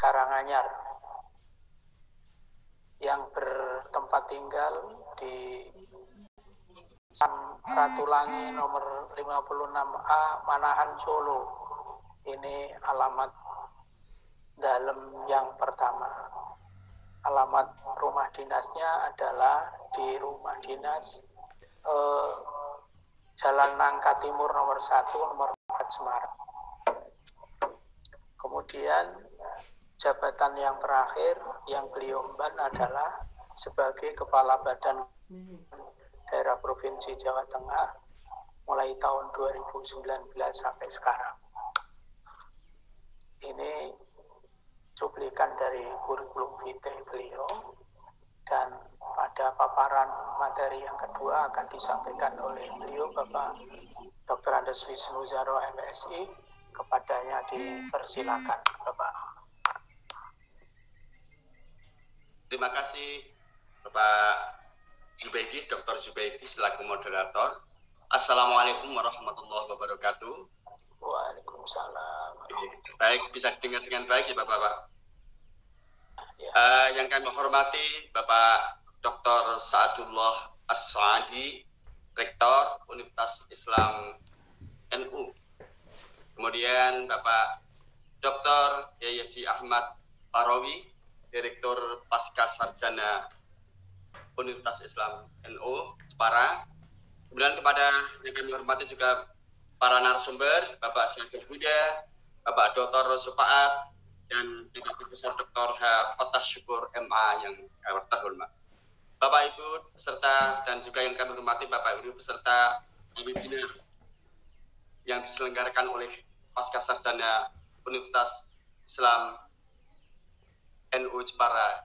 Karanganyar yang bertempat tinggal di Ratulangi nomor 56A Manahan Solo. Ini alamat dalam yang pertama. Alamat rumah dinasnya adalah di rumah dinas Jalan Nangka Timur nomor 1 nomor 4 Semarang. Kemudian jabatan yang terakhir yang beliau emban adalah sebagai Kepala Badan Daerah Provinsi Jawa Tengah mulai tahun 2019 sampai sekarang. Ini cuplikan dari kurikulum vitae beliau, dan pada paparan materi yang kedua akan disampaikan oleh beliau Bapak Dr. Andes Wisnu Zaro MSI. Kepadanya dipersilakan Bapak. Terima kasih Bapak Zubaidi, Dr. Zubaidi selaku moderator. Assalamualaikum warahmatullahi wabarakatuh. Waalaikumsalam. Baik, bisa didengar dengan baik ya Bapak-Bapak. Ya. Yang kami hormati Bapak Dr. Sa'adullah As-Sa'adi, Rektor Universitas Islam NU. Kemudian Bapak Dr. Yai Haji Ahmad Parawi, Direktur Pasca Sarjana Universitas Islam NU Jepara. Kemudian kepada yang kami hormati juga para narasumber, Bapak Syafil Huda, Bapak Dr. Supaat, dan Bapak Profesor Dr. H. Fatah Syukur MA yang terhormat. Bapak Ibu peserta dan juga yang kami hormati Bapak Ibu peserta webinar yang diselenggarakan oleh Pasca Sarjana Universitas Islam NU Jepara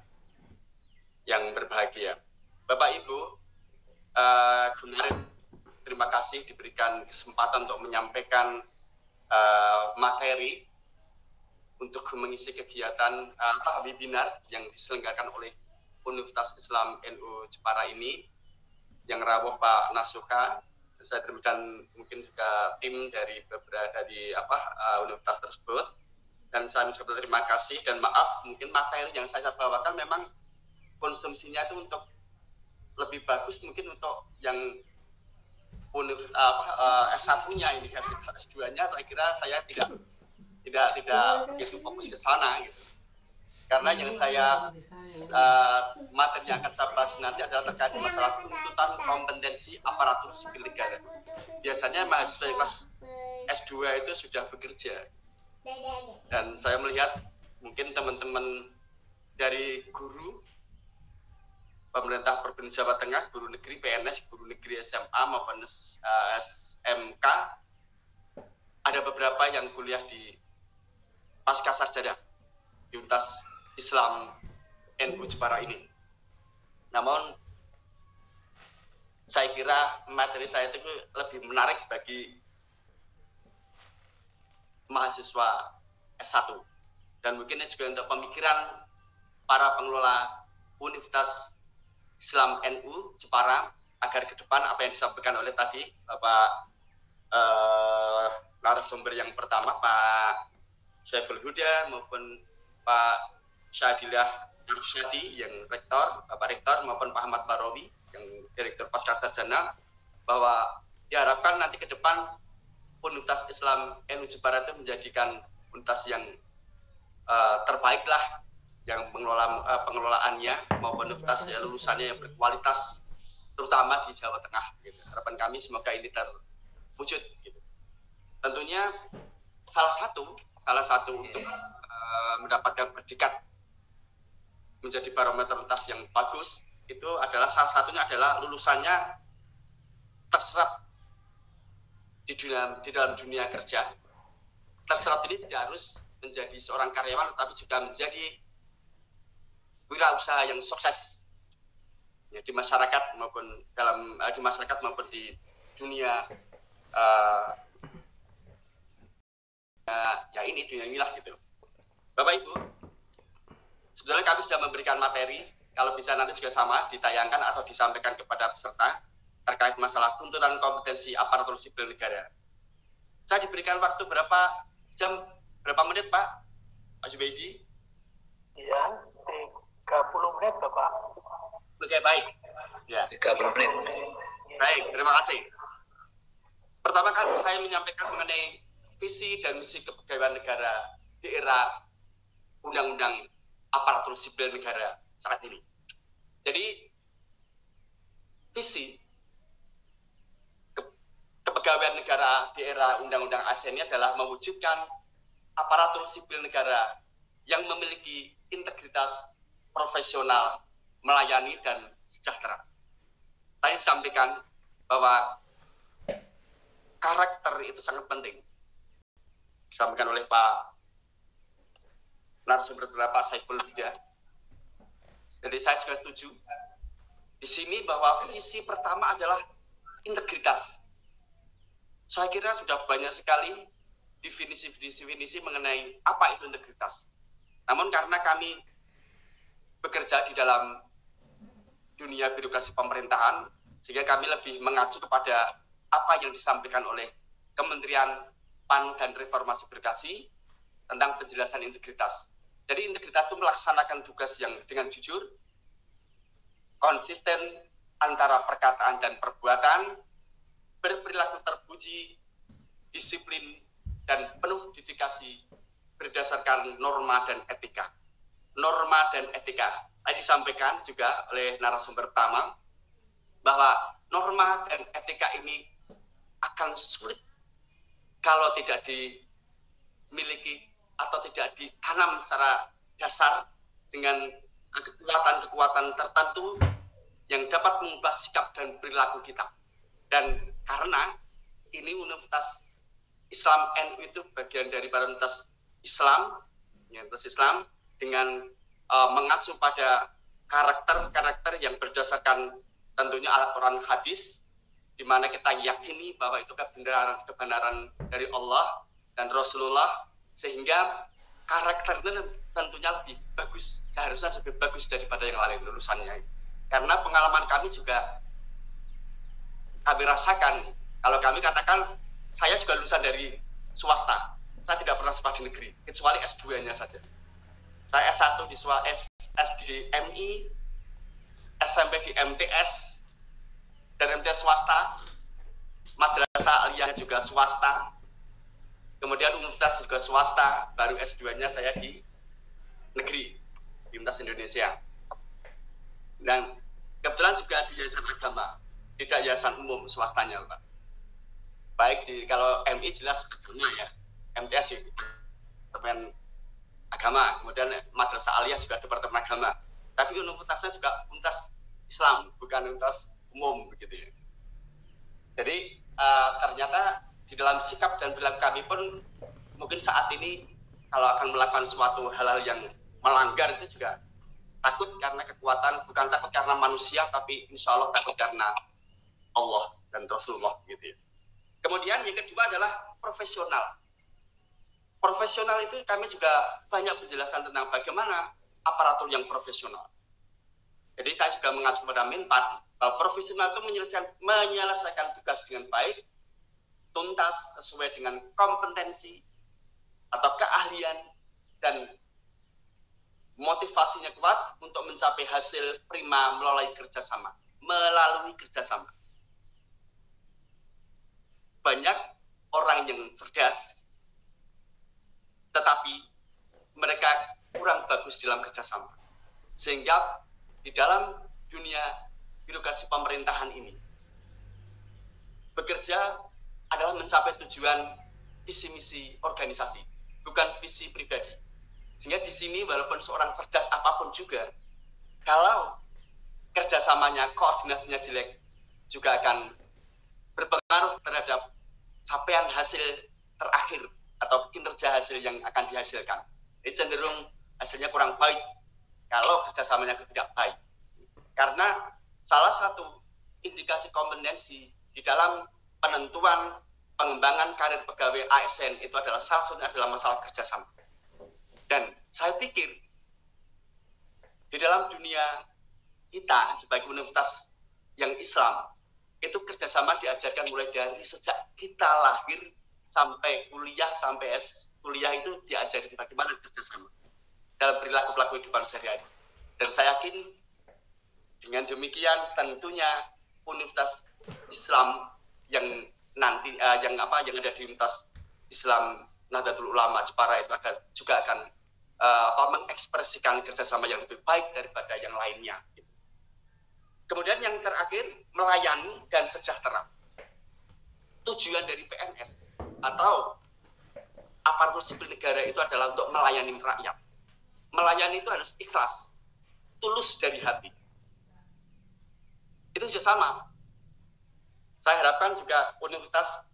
yang berbahagia. Bapak Ibu, kemarin terima kasih diberikan kesempatan untuk menyampaikan materi untuk mengisi kegiatan webinar yang diselenggarakan oleh Universitas Islam NU Jepara ini yang rawuh Pak Nasuka. Saya dan mungkin juga tim dari universitas tersebut, dan saya mengucapkan terima kasih dan maaf mungkin materi yang saya bawakan memang konsumsinya itu untuk lebih bagus mungkin untuk yang S1-nya ini, kan S2-nya saya kira saya tidak begitu fokus ke sana gitu. Karena yang saya materi yang akan saya bahas nanti adalah terkait masalah tuntutan kompetensi aparatur sipil negara. Biasanya mahasiswa kelas S2 itu sudah bekerja, dan saya melihat mungkin teman-teman dari guru pemerintah Provinsi Jawa Tengah, guru negeri PNS, guru negeri SMA maupun SMK, ada beberapa yang kuliah di Pasca Sarjana di Universitas Islam NU Jepara ini. Namun saya kira materi saya itu lebih menarik bagi mahasiswa S1, dan mungkin juga untuk pemikiran para pengelola Universitas Islam NU Jepara agar ke depan apa yang disampaikan oleh tadi Bapak narasumber yang pertama Pak Syafil Huda maupun Pak Syadillah Arsyadi yang rektor, Bapak Rektor maupun Pak Ahmad Barawi yang Direktur Pasca Sarjana, bahwa diharapkan nanti ke depan Universitas Islam NU Jepara itu menjadikan universitas yang terbaik lah, yang pengelolaannya maupun universitas lulusannya yang berkualitas, terutama di Jawa Tengah. Gitu. Harapan kami semoga ini terwujud. Gitu. Tentunya salah satu untuk mendapatkan predikat menjadi barometer universitas yang bagus itu adalah salah satunya adalah lulusannya terserap di dalam dunia kerja. Terserap ini tidak harus menjadi seorang karyawan, tetapi juga menjadi wirausaha yang sukses ya, di masyarakat maupun di dunia dunia inilah gitu. Bapak Ibu, sebetulnya kami sudah memberikan materi, kalau bisa nanti juga sama ditayangkan atau disampaikan kepada peserta terkait masalah tuntutan kompetensi aparatur sipil negara. Saya diberikan waktu berapa menit Pak Zubaidi 30 menit. Baik, terima kasih. Pertama kali saya menyampaikan mengenai visi dan misi kepegawaian negara di era Undang-Undang Aparatur Sipil Negara saat ini. Jadi, visi kepegawaian negara di era Undang-Undang ASN ini adalah mewujudkan aparatur sipil negara yang memiliki integritas profesional, melayani, dan sejahtera. Tadi disampaikan bahwa karakter itu sangat penting. Disampaikan oleh Pak narasumber Pak Saiful Huda. Jadi saya juga setuju. Di sini bahwa visi pertama adalah integritas. Saya kira sudah banyak sekali definisi mengenai apa itu integritas. Namun karena kami bekerja di dalam dunia birokrasi pemerintahan, sehingga kami lebih mengacu kepada apa yang disampaikan oleh Kementerian PAN dan Reformasi Birokrasi tentang penjelasan integritas. Jadi integritas itu melaksanakan tugas yang dengan jujur, konsisten antara perkataan dan perbuatan, berperilaku terpuji, disiplin, dan penuh dedikasi berdasarkan norma dan etika. Norma dan etika. Tadi disampaikan juga oleh narasumber pertama bahwa norma dan etika ini akan sulit kalau tidak dimiliki atau tidak ditanam secara dasar dengan kekuatan-kekuatan tertentu yang dapat mengubah sikap dan perilaku kita. Dan karena ini Universitas Islam NU itu bagian dari Universitas Islam, dengan mengacu pada karakter-karakter yang berdasarkan tentunya Al-Quran hadis, di mana kita yakini bahwa itu kebenaran dari Allah dan Rasulullah, sehingga karakternya tentunya lebih bagus, seharusnya lebih bagus daripada yang lain lulusannya. Karena pengalaman kami juga kami rasakan, kalau kami katakan saya juga lulusan dari swasta, saya tidak pernah sekolah di negeri, kecuali S2-nya saja. Saya S1 di S di MI, SMP di MTS, dan MTS swasta, madrasah aliyah juga swasta, kemudian universitas juga swasta, baru S2-nya saya di negeri, di Universitas Indonesia. Dan kebetulan juga di yayasan agama, tidak yayasan umum swastanya, Pak. Baik kalau MI jelas agama ya, MTS itu departemen agama, kemudian madrasah aliyah juga departemen agama. Tapi universitasnya juga universitas Islam, bukan universitas umum begitu ya. Jadi ternyata di dalam sikap dan perilaku kami pun mungkin saat ini kalau akan melakukan suatu hal-hal yang melanggar itu juga takut karena kekuatan, bukan takut karena manusia, tapi insya Allah takut karena Allah dan Rasulullah gitu ya. Kemudian yang kedua adalah profesional. Profesional itu kami juga banyak penjelasan tentang bagaimana aparatur yang profesional. Jadi saya juga mengacu pada Minpat bahwa profesional itu menyelesaikan tugas dengan baik, tuntas, sesuai dengan kompetensi atau keahlian, dan motivasinya kuat untuk mencapai hasil prima melalui kerjasama. Banyak orang yang cerdas, tetapi mereka kurang bagus dalam kerjasama. Sehingga di dalam dunia birokrasi pemerintahan ini, bekerja adalah mencapai tujuan visi misi organisasi, bukan visi pribadi. Sehingga di sini walaupun seorang cerdas apapun juga, kalau kerjasamanya, koordinasinya jelek, juga akan berpengaruh terhadap capaian hasil terakhir atau kinerja hasil yang akan dihasilkan. Jadi cenderung hasilnya kurang baik kalau kerjasamanya tidak baik. Karena salah satu indikasi kompetensi di dalam penentuan pengembangan karir pegawai ASN itu adalah salah satunya adalah masalah kerjasama. Dan saya pikir di dalam dunia kita sebagai universitas yang Islam, itu kerjasama diajarkan mulai dari sejak kita lahir sampai kuliah, sampai kuliah itu diajarin bagaimana kerjasama dalam perilaku kehidupan sehari-hari. Dan saya yakin Dengan demikian tentunya Universitas Islam yang nanti yang ada di Universitas Islam Nahdlatul Ulama Jepara itu juga akan mengekspresikan kerjasama yang lebih baik daripada yang lainnya. Kemudian yang terakhir, melayani dan sejahtera. Tujuan dari PNS atau aparatur sipil negara itu adalah untuk melayani rakyat. Melayani itu harus ikhlas, tulus dari hati. Itu juga sama. Saya harapkan juga Universitas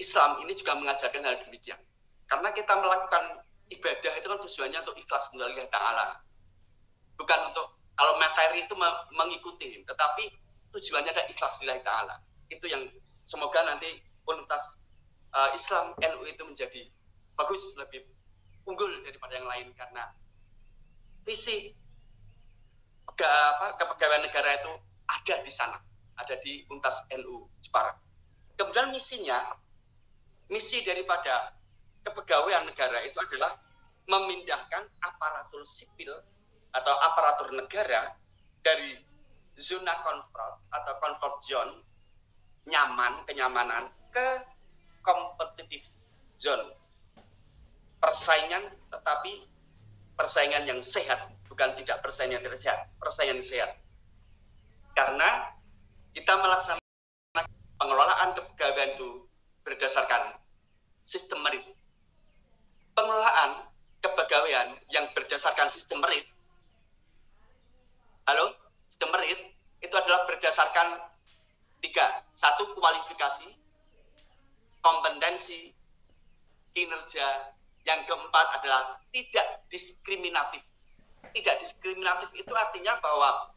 Islam ini juga mengajarkan hal demikian. Karena kita melakukan ibadah itu kan tujuannya untuk ikhlas untuk Allah Ta'ala. Bukan untuk, kalau materi itu mengikuti, tetapi tujuannya adalah ikhlas lillahi ta'ala. Itu yang semoga nanti Universitas Islam NU itu menjadi bagus, lebih unggul daripada yang lain, karena visi kepegawaian negara itu ada di sana, ada di Universitas NU Jepara. Kemudian misi daripada kepegawaian negara itu adalah memindahkan aparatur sipil atau aparatur negara dari zona komfort atau comfort zone, kenyamanan, ke competitive zone. Persaingan, tetapi persaingan yang sehat, bukan tidak persaingan yang tidak sehat, persaingan yang sehat. Karena kita melaksanakan pengelolaan kepegawaian itu berdasarkan sistem merit. Pengelolaan kepegawaian yang berdasarkan sistem merit, sistem merit itu adalah berdasarkan 3. 1, kualifikasi, kompetensi, kinerja. Yang keempat adalah tidak diskriminatif. Tidak diskriminatif itu artinya bahwa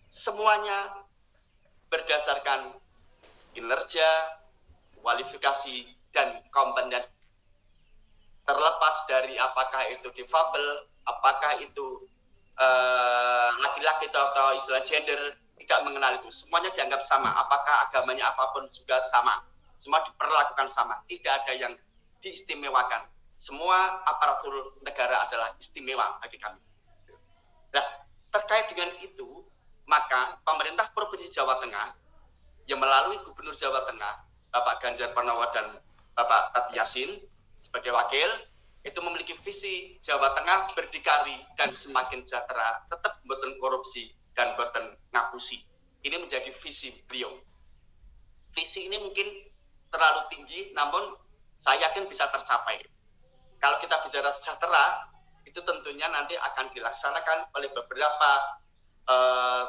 semuanya berdasarkan kinerja, kualifikasi, dan kompetensi. Terlepas dari apakah itu difabel, apakah itu laki-laki atau istilah gender, tidak mengenal itu. Semuanya dianggap sama. Apakah agamanya apapun juga sama. Semua diperlakukan sama. Tidak ada yang diistimewakan. Semua aparatur negara adalah istimewa bagi kami. Nah, terkait dengan itu, maka pemerintah Provinsi Jawa Tengah yang melalui Gubernur Jawa Tengah, Bapak Ganjar Pranowo dan Bapak Tati Yasin sebagai wakil, itu memiliki visi Jawa Tengah berdikari dan semakin sejahtera, tetap boten korupsi dan boten ngapusi. Ini menjadi visi beliau. Visi ini mungkin terlalu tinggi, namun saya yakin bisa tercapai. Kalau kita bicara sejahtera, itu tentunya nanti akan dilaksanakan oleh beberapa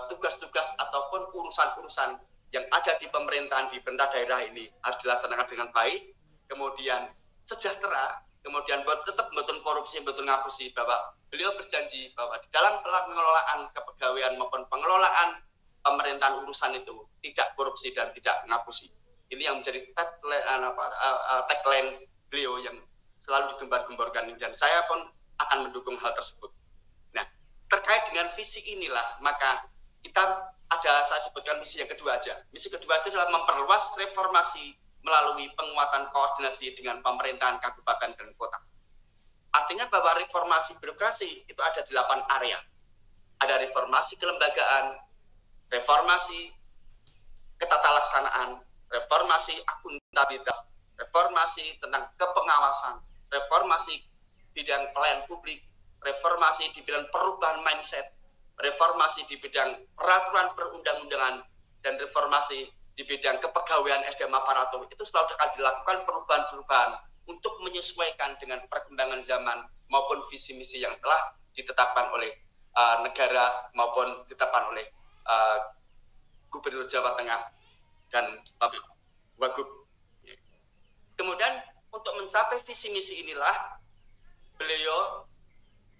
tugas-tugas ataupun urusan-urusan yang ada di pemerintahan, di pemerintah daerah ini harus dilaksanakan dengan baik. Kemudian sejahtera, kemudian tetap betul korupsi, betul ngapusi, bahwa beliau berjanji bahwa di dalam pengelolaan kepegawaian maupun pengelolaan pemerintahan urusan itu tidak korupsi dan tidak ngapusi. Ini yang menjadi tagline beliau yang selalu digembar-gemborkan ini, dan saya pun akan mendukung hal tersebut. Nah, terkait dengan visi inilah, maka kita saya sebutkan misi yang kedua aja. Misi kedua itu adalah memperluas reformasi melalui penguatan koordinasi dengan pemerintahan kabupaten dan kota. Artinya bahwa reformasi birokrasi itu ada 8 area. Ada reformasi kelembagaan, reformasi ketatalaksanaan, reformasi akuntabilitas, reformasi tentang kepengawasan, reformasi bidang pelayanan publik, reformasi di bidang perubahan mindset, reformasi di bidang peraturan perundang-undangan, dan reformasi di bidang kepegawaian SDM aparatur. Itu selalu akan dilakukan perubahan-perubahan untuk menyesuaikan dengan perkembangan zaman maupun visi misi yang telah ditetapkan oleh negara maupun ditetapkan oleh Gubernur Jawa Tengah dan Bapak Wagub. Kemudian untuk mencapai visi misi inilah beliau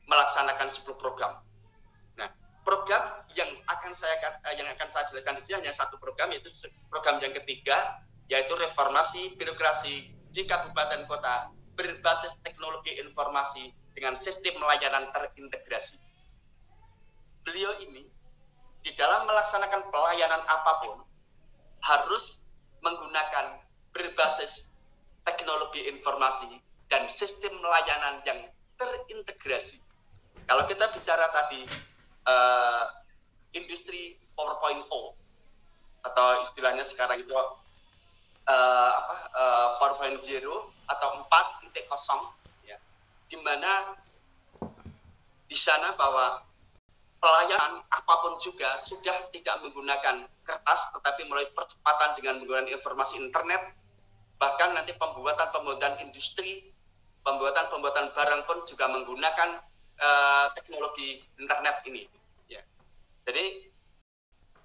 melaksanakan 10 program. Nah, program yang akan saya jelaskan di sini hanya satu program, yaitu program yang ketiga, yaitu reformasi birokrasi di kabupaten kota berbasis teknologi informasi dengan sistem layanan terintegrasi. Beliau ini di dalam melaksanakan pelayanan apapun harus menggunakan berbasis teknologi informasi dan sistem layanan yang terintegrasi. Kalau kita bicara tadi industri 4.0 atau istilahnya sekarang itu 4.0 atau 4.0 ya, di mana di sana bahwa pelayanan apapun juga sudah tidak menggunakan kertas, tetapi mulai percepatan dengan menggunakan informasi internet, bahkan nanti pembuatan industri, pembuatan barang pun juga menggunakan teknologi internet ini. Ya. Jadi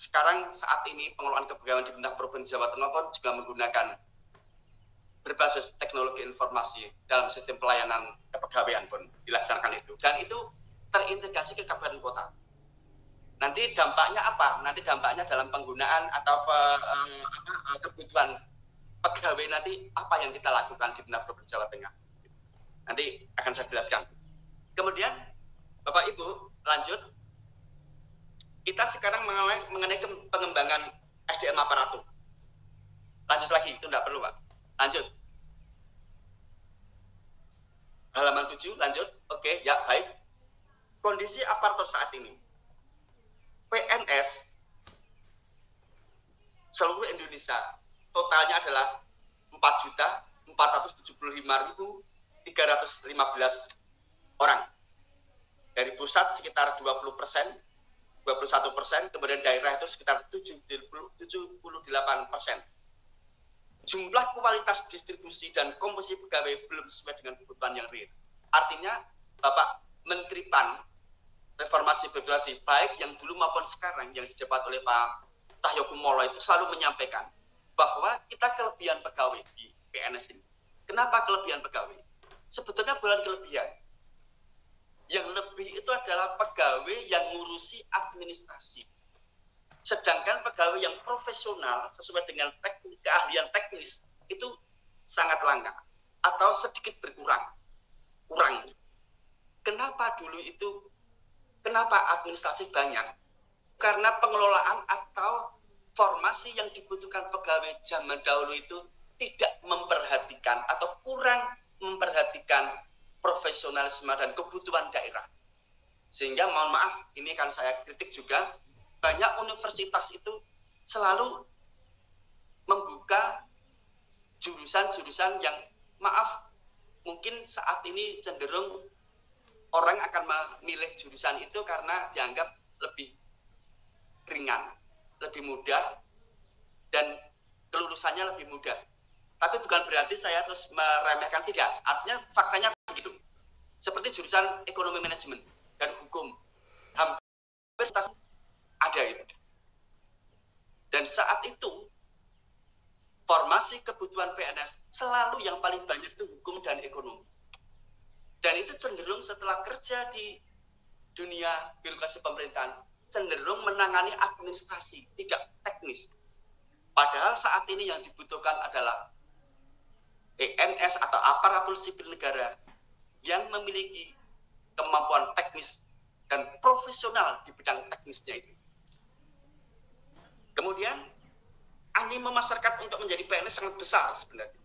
sekarang saat ini pengelolaan kepegawaian di pemerintah Provinsi Jawa Tengah pun juga menggunakan berbasis teknologi informasi dalam sistem pelayanan kepegawaian pun dilaksanakan itu, dan itu terintegrasi ke kabupaten kota. Nanti dampaknya apa? Nanti dampaknya dalam penggunaan atau kebutuhan pegawai nanti apa yang kita lakukan di pemerintah Provinsi Jawa Tengah. Nanti akan saya jelaskan. Kemudian Bapak Ibu lanjut, kita sekarang mengenai pengembangan SDM aparatur. Lanjut lagi, itu tidak perlu Pak. Lanjut. Halaman 7, lanjut. Oke, ya baik. Kondisi aparatur saat ini. PNS seluruh Indonesia totalnya adalah 4.475.315 orang. Dari pusat sekitar 20%, 21%, kemudian daerah itu sekitar 78%. Jumlah kualitas distribusi dan komposisi pegawai belum sesuai dengan kebutuhan yang real. Artinya, Bapak Menteri PAN Reformasi Birokrasi, baik yang dulu maupun sekarang yang dijabat oleh Pak Cahyokumolo itu selalu menyampaikan bahwa kita kelebihan pegawai di PNS ini. Kenapa kelebihan pegawai? Sebetulnya bukan kelebihan. Yang lebih itu adalah pegawai yang ngurusi administrasi. Sedangkan pegawai yang profesional sesuai dengan keahlian teknis itu sangat langka atau sedikit berkurang. Kenapa dulu itu? Kenapa administrasi banyak? Karena pengelolaan atau formasi yang dibutuhkan pegawai zaman dahulu itu tidak memperhatikan atau kurang memperhatikan profesionalisme dan kebutuhan daerah. Sehingga mohon maaf, ini kan saya kritik juga, banyak universitas itu selalu membuka jurusan-jurusan yang maaf, mungkin saat ini cenderung orang akan memilih jurusan itu karena dianggap lebih ringan, lebih mudah, dan kelulusannya lebih mudah. Tapi bukan berarti saya terus meremehkan, tidak. Artinya faktanya begitu. Seperti jurusan ekonomi manajemen dan hukum, hampir ada itu. Dan saat itu, formasi kebutuhan PNS selalu yang paling banyak itu hukum dan ekonomi. Dan itu cenderung setelah kerja di dunia birokrasi pemerintahan, cenderung menangani administrasi, tidak teknis. Padahal saat ini yang dibutuhkan adalah PNS atau aparatur sipil negara yang memiliki kemampuan teknis dan profesional di bidang teknisnya itu. Kemudian, animo masyarakat untuk menjadi PNS sangat besar sebenarnya.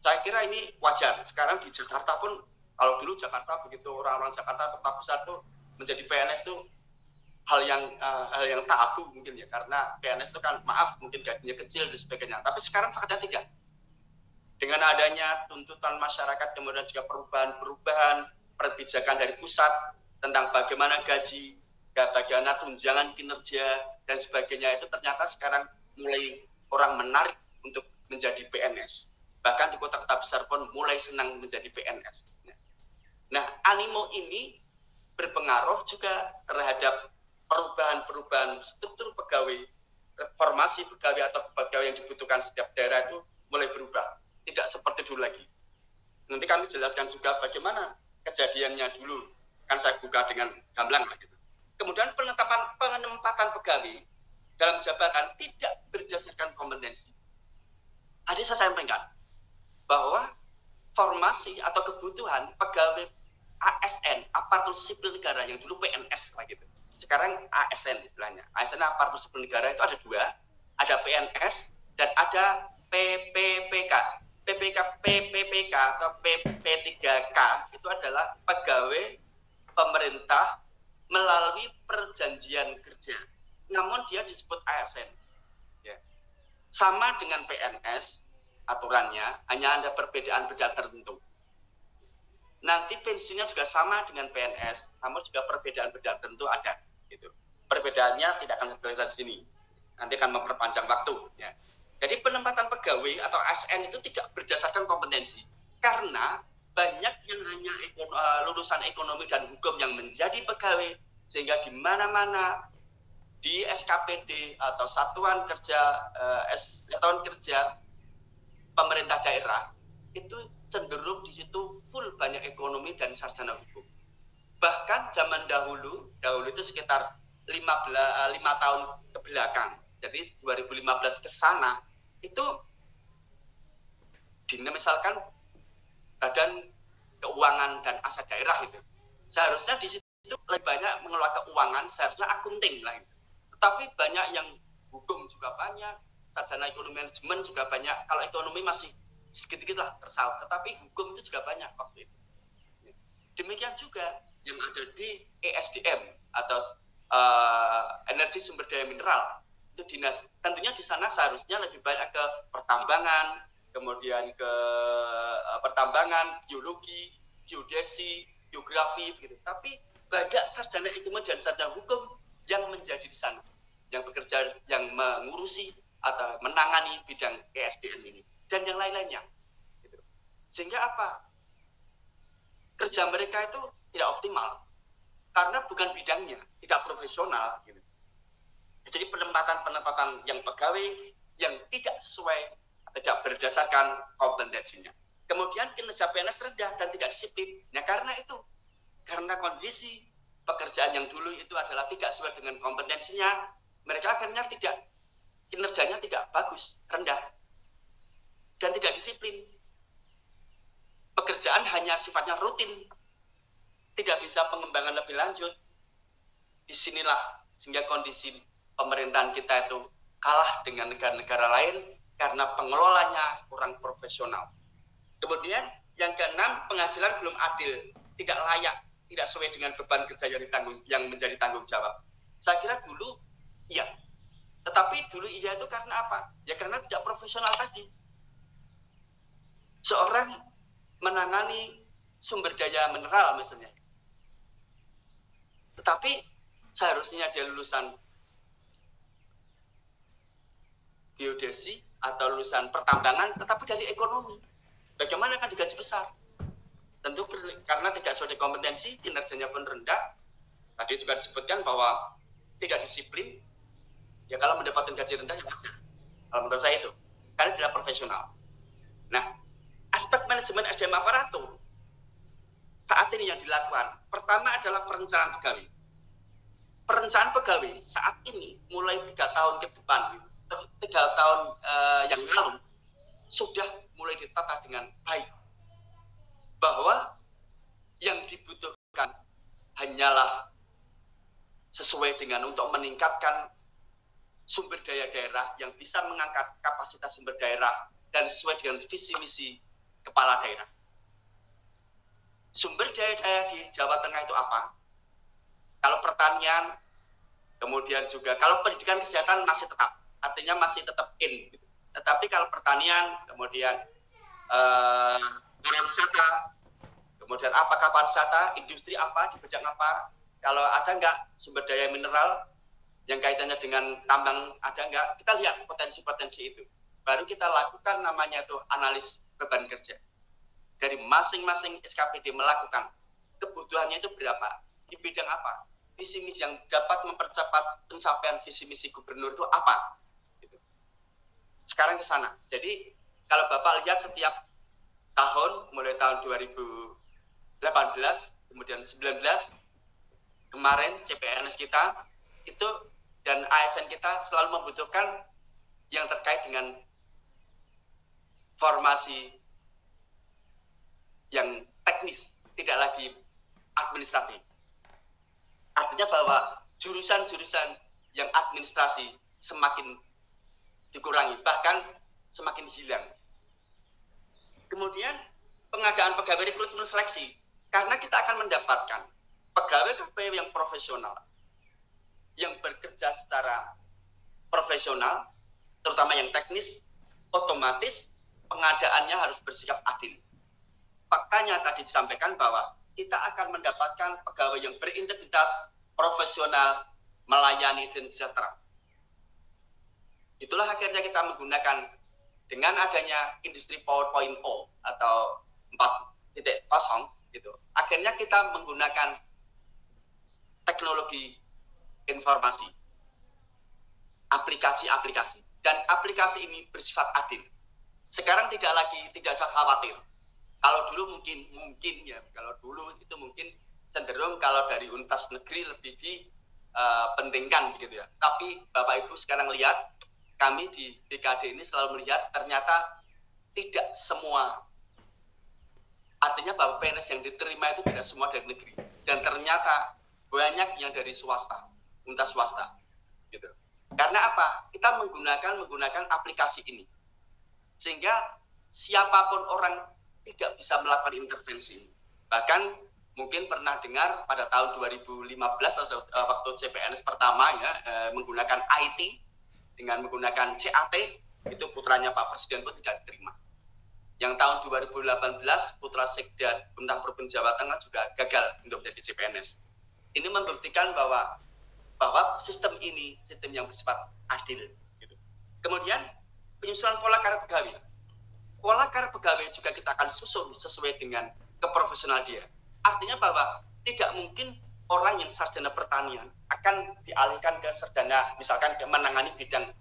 Saya kira ini wajar. Sekarang di Jakarta pun, kalau dulu Jakarta begitu orang-orang Jakarta kota besar tuh menjadi PNS tuh hal yang tabu mungkin ya, karena PNS itu kan maaf mungkin gajinya kecil dan sebagainya. Tapi sekarang faktanya tidak. Dengan adanya tuntutan masyarakat, kemudian juga perubahan perbijakan dari pusat tentang bagaimana gaji, bagaimana tunjangan kinerja dan sebagainya, itu ternyata sekarang mulai orang menarik untuk menjadi PNS. Bahkan di kota-kota besar pun mulai senang menjadi PNS. Nah, animo ini berpengaruh juga terhadap perubahan-perubahan struktur pegawai, reformasi pegawai atau pegawai yang dibutuhkan setiap daerah itu mulai berubah. Tidak seperti dulu lagi. Nanti kami jelaskan juga bagaimana kejadiannya dulu. Kan saya buka dengan gamblang lah gitu. Kemudian penempatan pegawai dalam jabatan tidak berdasarkan kompetensi. Tadi saya sampaikan bahwa formasi atau kebutuhan pegawai ASN, aparatur sipil negara, yang dulu PNS lah gitu. Sekarang ASN istilahnya. ASN, aparatur sipil negara, itu ada dua. Ada PNS dan ada PPPK. PPPK atau PP3K itu adalah pegawai pemerintah melalui perjanjian kerja. namun dia disebut ASN. Ya. Sama dengan PNS, aturannya hanya ada perbedaan tertentu. Nanti pensiunnya juga sama dengan PNS, namun juga perbedaan tertentu ada. Gitu. Perbedaannya tidak akan seperti di sini. Nanti akan memperpanjang waktu. Ya. Jadi penempatan pegawai atau ASN itu tidak berdasarkan kompetensi. Karena banyak yang hanya lulusan ekonomi dan hukum yang menjadi pegawai, sehingga di mana-mana di SKPD atau satuan kerja pemerintah daerah itu cenderung di situ full banyak ekonomi dan sarjana hukum. Bahkan zaman dahulu itu sekitar 5 tahun ke belakang, jadi 2015 ke sana itu misalkan Badan Keuangan dan Aset Daerah itu seharusnya di situ lebih banyak mengelola keuangan, seharusnya akunting lah itu. Tetapi banyak yang hukum juga banyak, sarjana ekonomi manajemen juga banyak. Kalau ekonomi masih sedikit-sedikit lah tersawat, tetapi hukum itu juga banyak waktu itu. Demikian juga yang ada di ESDM atau energi sumber daya mineral, itu dinas. Tentunya di sana seharusnya lebih banyak ke pertambangan, kemudian ke pertambangan, biologi, geodesi, geografi, gitu. Tapi banyak sarjana ekonomi dan sarjana hukum yang menjadi di sana, yang bekerja, yang mengurusi atau menangani bidang ESDM ini dan yang lain-lainnya. Gitu. Sehingga apa? Kerja mereka itu tidak optimal karena bukan bidangnya, tidak profesional. Gitu. Jadi penempatan yang pegawai yang tidak sesuai, tidak berdasarkan kompetensinya. Kemudian kinerja PNS rendah dan tidak disiplin. Nah karena itu, karena kondisi pekerjaan yang dulu itu adalah tidak sesuai dengan kompetensinya, mereka akhirnya kinerjanya tidak bagus, rendah, dan tidak disiplin. Pekerjaan hanya sifatnya rutin, tidak bisa pengembangan lebih lanjut. Disinilah sehingga kondisi pemerintahan kita itu kalah dengan negara-negara lain karena pengelolanya kurang profesional. Kemudian yang keenam, penghasilan belum adil, tidak layak, tidak sesuai dengan beban kerja yang menjadi tanggung jawab. Saya kira dulu iya, tetapi dulu iya itu karena apa? Ya karena tidak profesional tadi. Seorang menangani sumber daya mineral misalnya, tetapi seharusnya dia lulusan geodesi atau lulusan pertambangan, tetapi dari ekonomi. Bagaimana akan digaji besar? Tentu karena tidak sesuai kompetensi, kinerjanya pun rendah. Tadi juga disebutkan bahwa tidak disiplin. Ya kalau mendapatkan gaji rendah, ya wajar. Kalau menurut saya itu, karena tidak profesional. Nah, aspek manajemen SDM aparatur saat ini yang dilakukan, pertama adalah perencanaan pegawai. Perencanaan pegawai saat ini mulai 3 tahun ke depan, 3 tahun yang lalu sudah mulai ditata dengan baik, bahwa yang dibutuhkan hanyalah sesuai dengan untuk meningkatkan sumber daya daerah yang bisa mengangkat kapasitas sumber daerah dan sesuai dengan visi misi kepala daerah. Sumber daya di Jawa Tengah itu apa? Kalau pertanian, kemudian juga kalau pendidikan kesehatan masih tetap, artinya masih tetap in. Gitu. Tetapi kalau pertanian, kemudian pariwisata, kemudian apa kapal wisata, industri apa, di bidang apa, kalau ada nggak sumber daya mineral yang kaitannya dengan tambang, ada nggak, kita lihat potensi-potensi itu. Baru kita lakukan namanya itu analis beban kerja. Dari masing-masing SKPD melakukan kebutuhannya itu berapa, di bidang apa, visi misi yang dapat mempercepat pencapaian visi misi gubernur itu apa. Gitu. Sekarang ke sana. Jadi kalau Bapak lihat setiap tahun, mulai tahun 2018, kemudian 19, kemarin CPNS kita itu dan ASN kita selalu membutuhkan yang terkait dengan formasi yang teknis, tidak lagi administratif. Artinya bahwa jurusan-jurusan yang administrasi semakin dikurangi, bahkan semakin hilang. Kemudian pengadaan pegawai rekrutmen seleksi, karena kita akan mendapatkan pegawai KPU yang profesional, yang bekerja secara profesional, terutama yang teknis, otomatis pengadaannya harus bersikap adil. Faktanya tadi disampaikan bahwa kita akan mendapatkan pegawai yang berintegritas, profesional, melayani, dan sejahtera. Itulah akhirnya kita menggunakan dengan adanya industri 4.0 atau 4.0 gitu. Akhirnya kita menggunakan teknologi informasi, aplikasi-aplikasi, dan aplikasi ini bersifat adil. Sekarang tidak usah khawatir. Kalau dulu mungkin ya, kalau dulu itu mungkin cenderung kalau dari universitas negeri lebih dipentingkan begitu ya. Tapi Bapak Ibu sekarang lihat, kami di BKD ini selalu melihat ternyata tidak semua, artinya bahwa PNS yang diterima itu tidak semua dari negeri, dan ternyata banyak yang dari swasta, universitas swasta, gitu. Karena apa? Kita menggunakan aplikasi ini, sehingga siapapun orang tidak bisa melakukan intervensi. Bahkan mungkin pernah dengar pada tahun 2015 atau waktu CPNS pertama ya, menggunakan IT dengan menggunakan CAT, itu putranya Pak Presiden pun tidak diterima. Yang tahun 2018 putra Sekda Pemerintah Provinsi Jawa Tengah juga gagal untuk menjadi CPNS. Ini membuktikan bahwa sistem ini sistem yang bersifat adil. Gitu. Kemudian penyusunan pola karir pegawai. Pola karir pegawai juga kita akan susun sesuai dengan keprofesional dia. Artinya bahwa tidak mungkin orang yang sarjana pertanian akan dialihkan ke sarjana, misalkan ke menangani bidang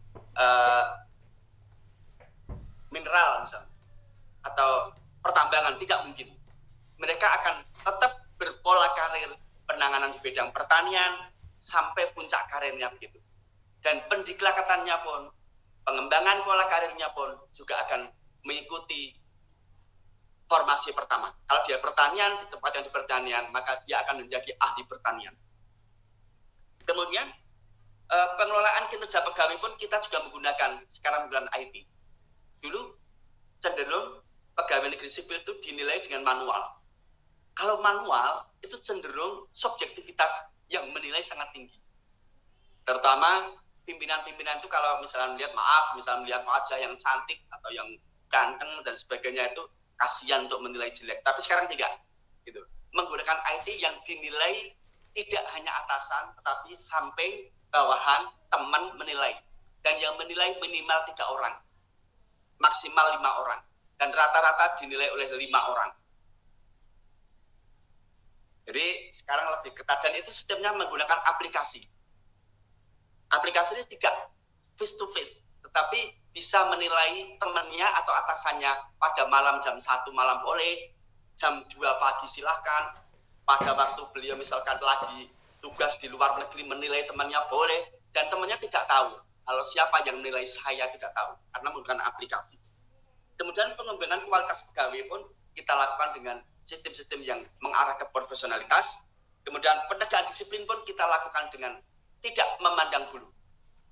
mineral misalnya, atau pertambangan, tidak mungkin. Mereka akan tetap berpola karir penanganan di bidang pertanian sampai puncak karirnya begitu. Dan pendiklakatannya pun, pengembangan pola karirnya pun juga akan mengikuti formasi pertama. Kalau dia pertanian, ditempatkan di pertanian, maka dia akan menjadi ahli pertanian. Kemudian pengelolaan kinerja pegawai pun kita juga menggunakan sekarang menggunakan IT. Dulu cenderung pegawai negeri sipil itu dinilai dengan manual. Kalau manual itu cenderung subjektivitas yang menilai sangat tinggi. Terutama pimpinan-pimpinan itu kalau misalnya melihat wajah yang cantik atau yang ganteng dan sebagainya itu kasihan untuk menilai jelek. Tapi sekarang tidak, gitu. Menggunakan IT yang dinilai tidak hanya atasan, tetapi sampai bawahan, teman menilai. Dan yang menilai minimal 3 orang, maksimal 5 orang, dan rata-rata dinilai oleh 5 orang. Jadi sekarang lebih ketat, dan itu sistemnya menggunakan aplikasi. Aplikasi ini tidak face to face, tetapi bisa menilai temannya atau atasannya pada malam jam 1 malam boleh, jam 2 pagi silahkan, pada waktu beliau misalkan lagi tugas di luar negeri menilai temannya boleh, dan temannya tidak tahu. Kalau siapa yang menilai saya tidak tahu, karena menggunakan aplikasi. Kemudian pengembangan kualitas pegawai pun kita lakukan dengan sistem-sistem yang mengarah ke profesionalitas. Kemudian penegakan disiplin pun kita lakukan dengan tidak memandang bulu.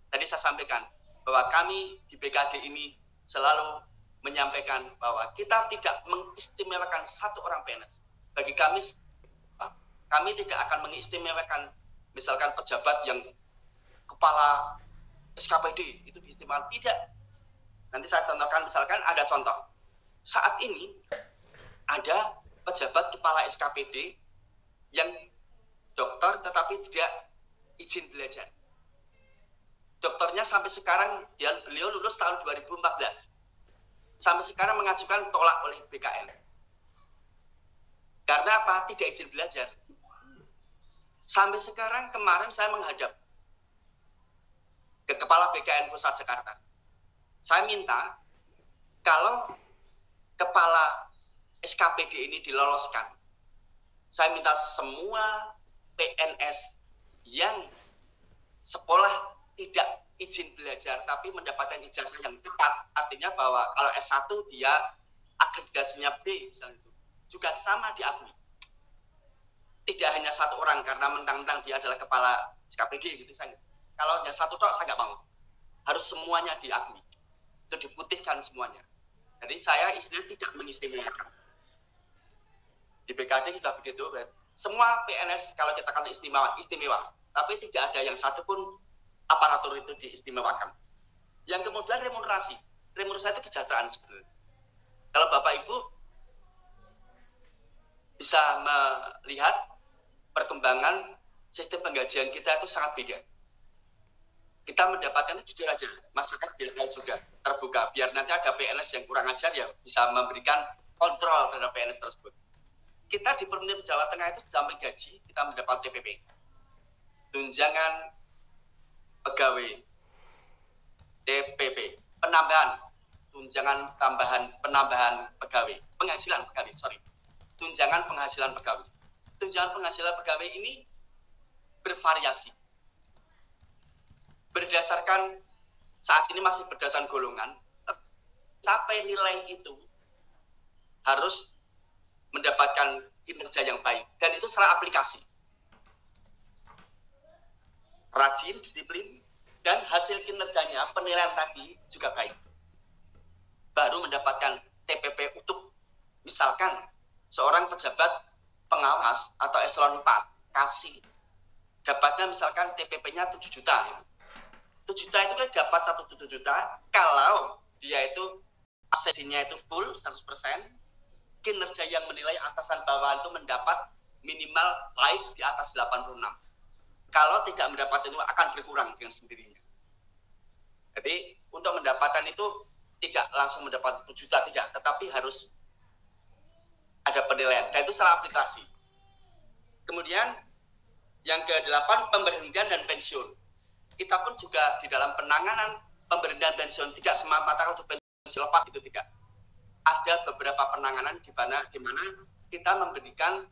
Tadi saya sampaikan bahwa kami di BKD ini selalu menyampaikan bahwa kita tidak mengistimewakan satu orang PNS. Bagi kami tidak akan mengistimewakan misalkan pejabat yang kepala SKPD itu diistimewakan. Tidak. Nanti saya contohkan, misalkan ada contoh. Saat ini ada pejabat kepala SKPD yang dokter tetapi tidak izin belajar. Dokternya sampai sekarang, beliau lulus tahun 2014. Sampai sekarang mengajukan tolak oleh BKN. Karena apa? Tidak izin belajar. Sampai sekarang kemarin saya menghadap ke Kepala BKN Pusat Jakarta. Saya minta kalau Kepala SKPD ini diloloskan, saya minta semua PNS yang sekolah tidak izin belajar tapi mendapatkan ijazah yang tepat, artinya bahwa kalau S1 dia akreditasinya B misalnya itu, juga sama diakui. Tidak hanya satu orang karena mentang-mentang dia adalah kepala SKPD gitu, kalau hanya satu tok saya nggak mau. Harus semuanya diakui. Itu diputihkan semuanya. Jadi saya istilahnya tidak mengistimewakan. Di BKD kita begitu, semua PNS kalau kita katakan istimewa, tapi tidak ada yang satupun aparatur itu diistimewakan. Yang kemudian remunerasi itu kesejahteraan sebenarnya. Kalau Bapak Ibu bisa melihat perkembangan sistem penggajian kita itu sangat beda. Kita mendapatkannya jujur aja, masyarakat biar juga terbuka, biar nanti ada PNS yang kurang ajar ya bisa memberikan kontrol terhadap PNS tersebut. Kita di Provinsi Jawa Tengah itu sampai gaji kita mendapat TPP, tunjangan pegawai, TPP, penambahan, tunjangan penambahan pegawai, tunjangan penghasilan pegawai. Tunjangan penghasilan pegawai ini bervariasi. Berdasarkan saat ini masih berdasarkan golongan, sampai nilai itu harus mendapatkan kinerja yang baik, dan itu secara aplikasi. Rajin, disiplin, dan hasil kinerjanya, penilaian tadi juga baik. Baru mendapatkan TPP utuh. Misalkan seorang pejabat pengawas atau eselon 4 kasih dapatnya misalkan TPP-nya 7 juta. 7 juta itu kan dapat 1 juta kalau dia itu asesinya itu full 100%, kinerja yang menilai atasan bawahan itu mendapat minimal baik di atas 86. Kalau tidak mendapatkan itu akan berkurang dengan sendirinya. Jadi untuk mendapatkan itu tidak langsung mendapat 7 juta, tidak, tetapi harus ada penilaian, dan itu secara aplikasi. Kemudian yang ke-8, pemberhentian dan pensiun. Kita pun juga di dalam penanganan pemberhentian pensiun tidak semata-mata untuk pensiun lepas, itu tidak. Ada beberapa penanganan di mana kita memberikan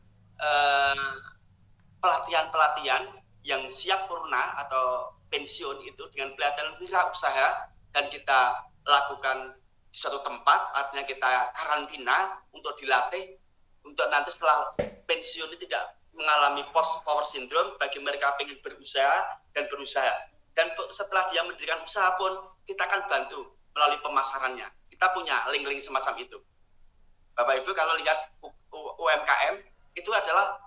pelatihan-pelatihan yang siap purna atau pensiun itu dengan pelatihan wirausaha, dan kita lakukan di suatu tempat, artinya kita karantina untuk dilatih, untuk nanti setelah pensiun ini tidak mengalami post power syndrome bagi mereka ingin berusaha. Dan setelah dia mendirikan usaha pun, kita akan bantu melalui pemasarannya. Kita punya link-link semacam itu. Bapak Ibu kalau lihat UMKM, itu adalah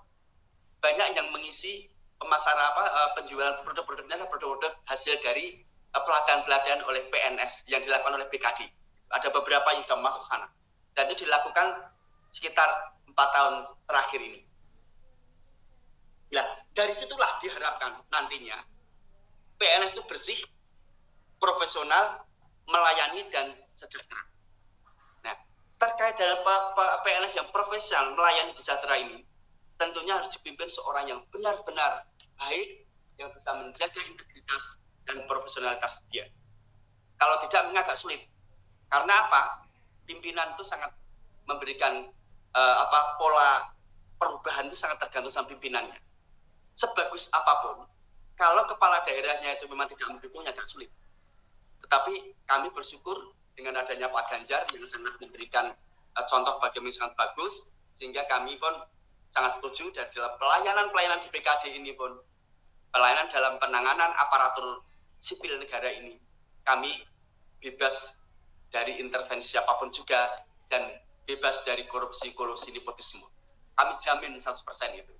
banyak yang mengisi pemasaran penjualan produk-produknya, produk-produk hasil dari pelatihan-pelatihan oleh PNS yang dilakukan oleh BKD. Ada beberapa yang sudah masuk sana. Dan itu dilakukan sekitar 4 tahun terakhir ini. Nah, dari situlah diharapkan nantinya PNS itu bersih, profesional, melayani, dan sejahtera. Nah, terkait dengan PNS yang profesional, melayani, sejahtera ini, tentunya harus dipimpin seorang yang benar-benar baik, yang bisa menjaga integritas dan profesionalitas dia. Kalau tidak, agak sulit. Karena apa? Pimpinan itu sangat memberikan pola perubahan itu sangat tergantung sama pimpinannya. Sebagus apapun, kalau kepala daerahnya itu memang tidak mendukungnya, agak sulit. Tetapi kami bersyukur dengan adanya Pak Ganjar yang sangat memberikan contoh bagaimana sangat bagus, sehingga kami pun sangat setuju, dan dalam pelayanan di BKD ini pun, pelayanan dalam penanganan aparatur sipil negara ini, kami bebas dari intervensi siapapun juga, dan bebas dari korupsi, kolusi, nepotisme. Kami jamin 100% itu.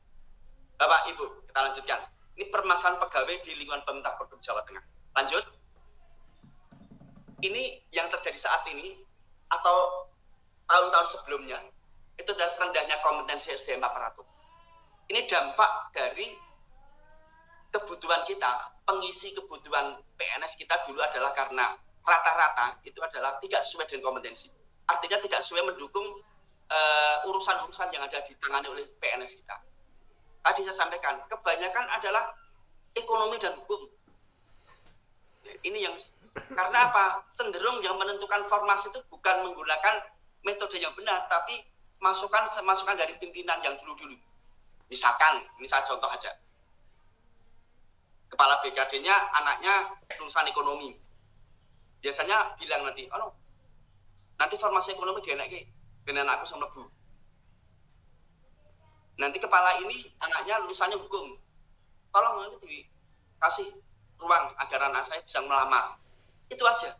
Bapak, Ibu, kita lanjutkan. Ini permasalahan pegawai di lingkungan pemerintah Provinsi Jawa Tengah. Lanjut. Ini yang terjadi saat ini, atau tahun-tahun sebelumnya, itu adalah rendahnya kompetensi SDM aparatur. Ini dampak dari kebutuhan kita, pengisi kebutuhan PNS kita dulu adalah karena rata-rata itu adalah tidak sesuai dengan kompetensi. Artinya tidak sesuai mendukung urusan-urusan yang ada ditangani oleh PNS kita. Tadi saya sampaikan, kebanyakan adalah ekonomi dan hukum. Ini yang, karena apa? Cenderung yang menentukan formasi itu bukan menggunakan metode yang benar, tapi masukan dari pimpinan yang dulu-dulu. Misalkan, ini saya contoh aja. Kepala BKD-nya anaknya lulusan ekonomi. Biasanya bilang nanti, oh no, nanti formasi ekonomi dia naik, dengan aku sama Bu. Nanti kepala ini anaknya lulusannya hukum. Tolong nanti dikasih ruang agar anak saya bisa melamar. Itu aja.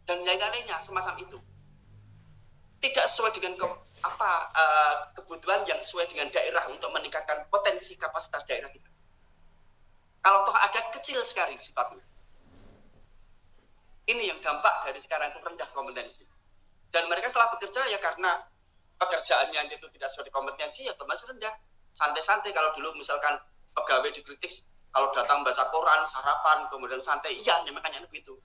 Dan lain-lainnya semacam itu. Tidak sesuai dengan kebutuhan yang sesuai dengan daerah untuk meningkatkan potensi kapasitas daerah kita. Kalau toh ada, kecil sekali sifatnya. Ini yang dampak dari sekarang itu rendah kompetensi. Dan mereka setelah bekerja ya karena pekerjaannya itu tidak sesuai kompetensi ya otomatis rendah. Santai-santai. Kalau dulu misalkan pegawai dikritik kalau datang baca koran, sarapan, kemudian santai, iya makanya begitu.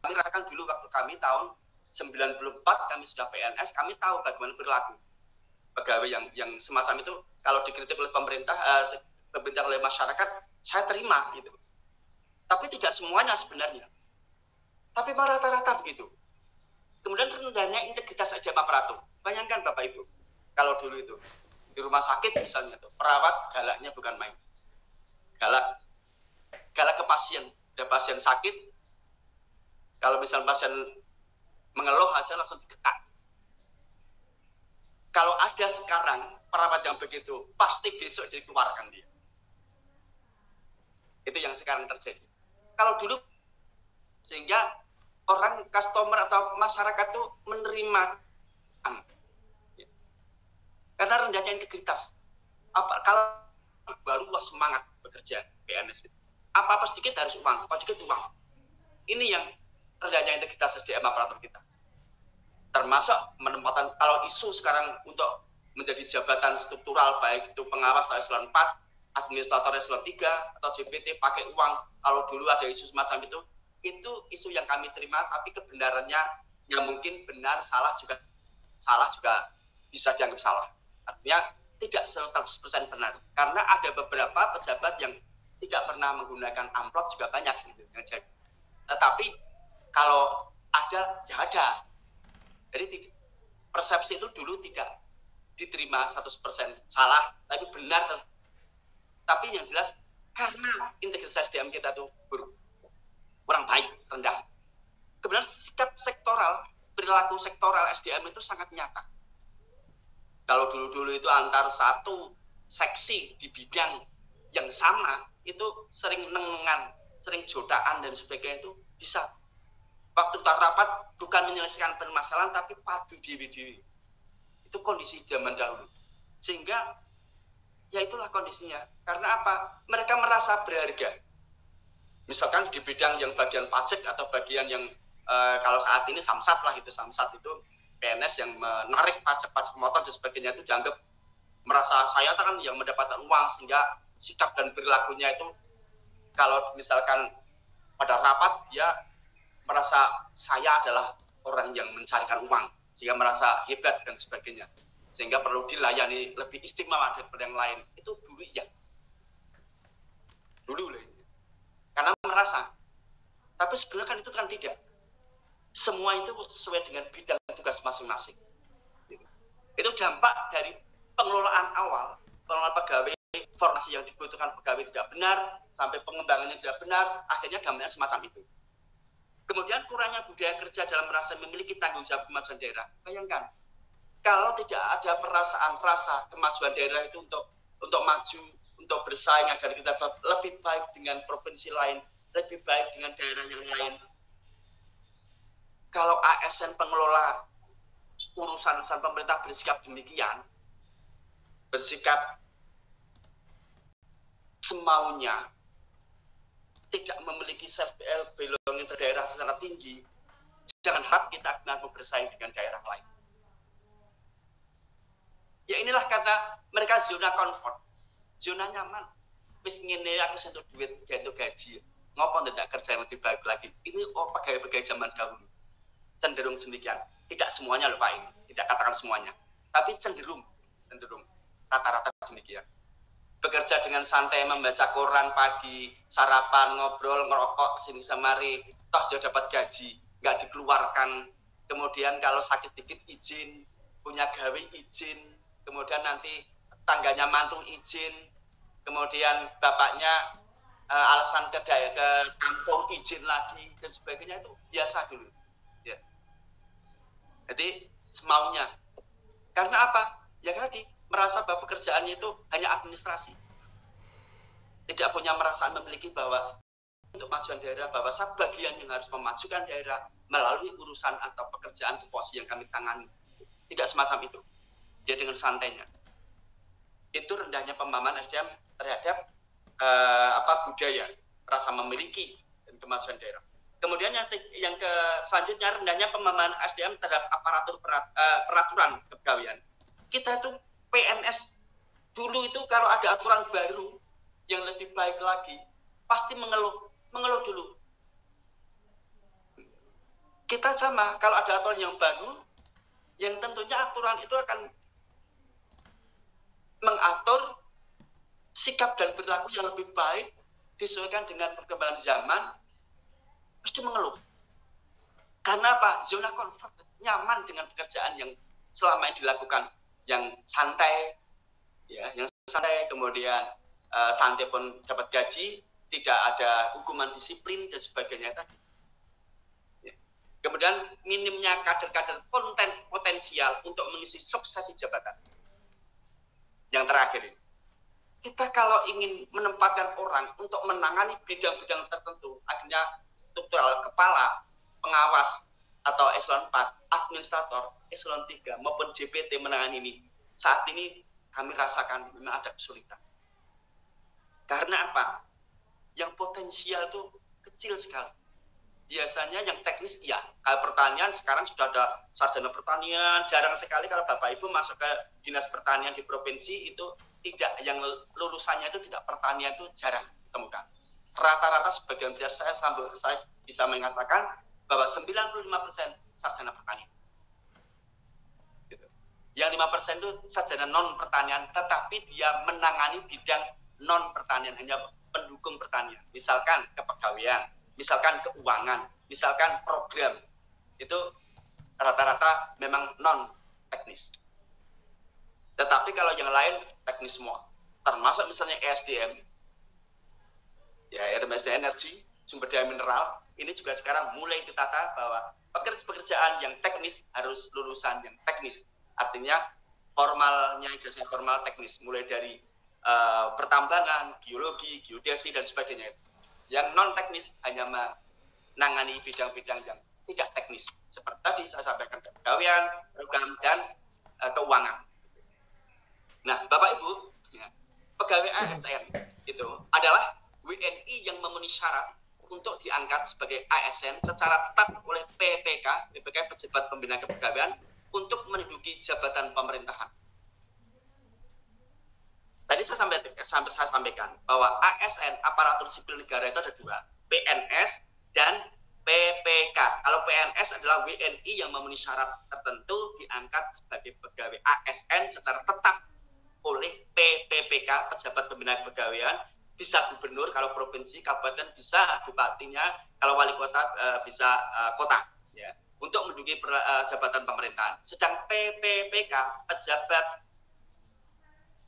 Kami rasakan dulu waktu kami tahun 94 kami sudah PNS, kami tahu bagaimana perilaku pegawai yang semacam itu. Kalau dikritik oleh pemerintah oleh masyarakat, saya terima gitu. Tapi tidak semuanya sebenarnya. Tapi rata-rata begitu. Kemudian rendahnya integritas SDM aparatur. Bayangkan Bapak Ibu, kalau dulu itu di rumah sakit misalnya tuh, perawat galaknya bukan main. Galak ke pasien. Ada pasien sakit, kalau misal pasien mengeluh aja langsung diketak. Kalau ada sekarang perawat yang begitu, pasti besok dikeluarkan dia. Itu yang sekarang terjadi. Kalau dulu, sehingga orang customer atau masyarakat itu menerima, karena rendahnya integritas. Kalau baru semangat bekerja PNS itu, apa sedikit harus uang, apa sedikit uang. Ini yang rendahnya integritas SDM aparatur kita. Termasuk menempatkan, kalau isu sekarang untuk menjadi jabatan struktural, baik itu pengawas atau eselon 4, administrator eselon 3, atau JPT pakai uang. Kalau dulu ada isu semacam itu isu yang kami terima, tapi kebenarannya yang mungkin benar, salah juga bisa dianggap salah. Artinya tidak 100% benar, karena ada beberapa pejabat yang tidak pernah menggunakan amplop juga banyak gitu yang jadi. Tetapi kalau ada, ya ada. Jadi persepsi itu dulu tidak diterima 100% salah, tapi benar. Tapi yang jelas karena integritas SDM kita itu buruk, kurang baik, rendah. Kemudian sikap sektoral, perilaku sektoral SDM itu sangat nyata. Kalau dulu-dulu itu antar satu seksi di bidang yang sama, itu sering nengan, sering jotaan dan sebagainya itu bisa. Waktu kita rapat bukan menyelesaikan permasalahan, tapi padu diri-diri. Itu kondisi zaman dahulu. Sehingga ya itulah kondisinya. Karena apa? Mereka merasa berharga. Misalkan di bidang yang bagian pajak atau bagian yang kalau saat ini samsat lah, itu samsat itu PNS yang menarik pajak motor dan sebagainya itu dianggap merasa saya kan yang mendapatkan uang, sehingga sikap dan perilakunya itu kalau misalkan pada rapat dia merasa saya adalah orang yang mencarikan uang, sehingga merasa hebat dan sebagainya, sehingga perlu dilayani lebih istimewa daripada yang lain. Itu dulu ya, dulu karena merasa. Tapi sebenarnya kan itu kan tidak. Semua itu sesuai dengan bidang tugas masing-masing. Itu dampak dari pengelolaan awal, pengelolaan pegawai, formasi yang dibutuhkan pegawai tidak benar, sampai pengembangannya tidak benar, akhirnya dampaknya semacam itu. Kemudian kurangnya budaya kerja dalam merasa memiliki tanggung jawab kemajuan daerah. Bayangkan, kalau tidak ada perasaan rasa kemajuan daerah itu untuk maju, untuk bersaing agar kita lebih baik dengan provinsi lain, lebih baik dengan daerah yang lain. Kalau ASN pengelola urusan pemerintah bersikap demikian, bersikap semaunya, tidak memiliki self belonging ke daerah secara tinggi, jangan harap kita akan bersaing dengan daerah lain. Ya inilah karena mereka zona comfort, zona nyaman. Wis ngene aku sentuh duit, gantung gaji, ngopo tidak kerja yang lebih baik lagi. Ini pegawai-pegawai zaman dahulu. Cenderung demikian. Tidak semuanya loh Pak, ini. Tidak katakan semuanya. Tapi cenderung rata-rata demikian. Bekerja dengan santai, membaca koran pagi, sarapan, ngobrol, ngerokok, sini semari, toh sudah dapat gaji, nggak dikeluarkan. Kemudian kalau sakit dikit izin, punya gawe izin, kemudian nanti tangganya mantu izin, kemudian bapaknya alasan ke kampung izin lagi, dan sebagainya. Itu biasa dulu. Ya. Jadi semaunya. Karena apa? Ya tadi merasa bahwa pekerjaannya itu hanya administrasi. Tidak punya perasaan memiliki bahwa untuk kemajuan daerah, bahwa sebagian yang harus memajukan daerah melalui urusan atau pekerjaan tupoksi yang kami tangani. Tidak semacam itu. Dia dengan santainya. Itu rendahnya pemahaman SDM terhadap budaya. rasa memiliki dan kemajuan daerah. Kemudian yang selanjutnya rendahnya pemahaman SDM terhadap peraturan kepegawaian. Kita itu PNS dulu itu kalau ada aturan baru yang lebih baik lagi pasti mengeluh dulu. Kita sama, kalau ada aturan yang baru, yang tentunya aturan itu akan mengatur sikap dan perilaku yang lebih baik disesuaikan dengan perkembangan zaman, pasti mengeluh. Karena apa? Zona komfort, nyaman dengan pekerjaan yang selama ini dilakukan, yang santai, ya, yang santai, kemudian santai pun dapat gaji, tidak ada hukuman disiplin dan sebagainya tadi. Ya. Kemudian minimnya kader-kader potensial untuk mengisi suksesi jabatan. Yang terakhir ini, kita kalau ingin menempatkan orang untuk menangani bidang-bidang tertentu, akhirnya struktural kepala, pengawas, atau eselon 4, administrator, eselon 3, maupun JPT menangani ini. Saat ini kami rasakan memang ada kesulitan. Karena apa? Yang potensial itu kecil sekali. Biasanya yang teknis, iya. Kalau pertanian sekarang sudah ada sarjana pertanian, jarang sekali kalau Bapak Ibu masuk ke dinas pertanian di provinsi itu tidak, yang lulusannya itu tidak pertanian itu jarang ditemukan. Rata-rata sebagian besar saya bisa mengatakan bahwa 95% sarjana pertanian. Gitu. Yang 5% itu sarjana non pertanian, tetapi dia menangani bidang non pertanian, hanya pendukung pertanian. Misalkan kepegawaian, misalkan keuangan, misalkan program, itu rata-rata memang non teknis. Tetapi kalau yang lain teknis semua, termasuk misalnya ESDM, ya RMSD energi, sumber daya mineral, ini juga sekarang mulai ditata bahwa pekerjaan yang teknis harus lulusan yang teknis. Artinya formalnya ijazah formal teknis, mulai dari pertambangan, geologi, geodesi dan sebagainya. Yang non teknis hanya menangani bidang-bidang yang tidak teknis. Seperti tadi saya sampaikan kepegawaian, program dan keuangan. Nah, Bapak Ibu, ya, pegawai ASN itu adalah WNI yang memenuhi syarat untuk diangkat sebagai ASN secara tetap oleh PPK Pejabat Pembinaan Kepegawaian untuk menduduki jabatan pemerintahan. Tadi saya sampaikan bahwa ASN, aparatur sipil negara, itu ada dua, PNS dan PPK. Kalau PNS adalah WNI yang memenuhi syarat tertentu diangkat sebagai pegawai ASN secara tetap oleh PPK Pejabat Pembinaan Kepegawaian, bisa gubernur kalau provinsi, kabupaten bisa bupatinya, kalau wali kota bisa kota, ya, untuk menduduki jabatan pemerintahan. Sedang PPPK, pejabat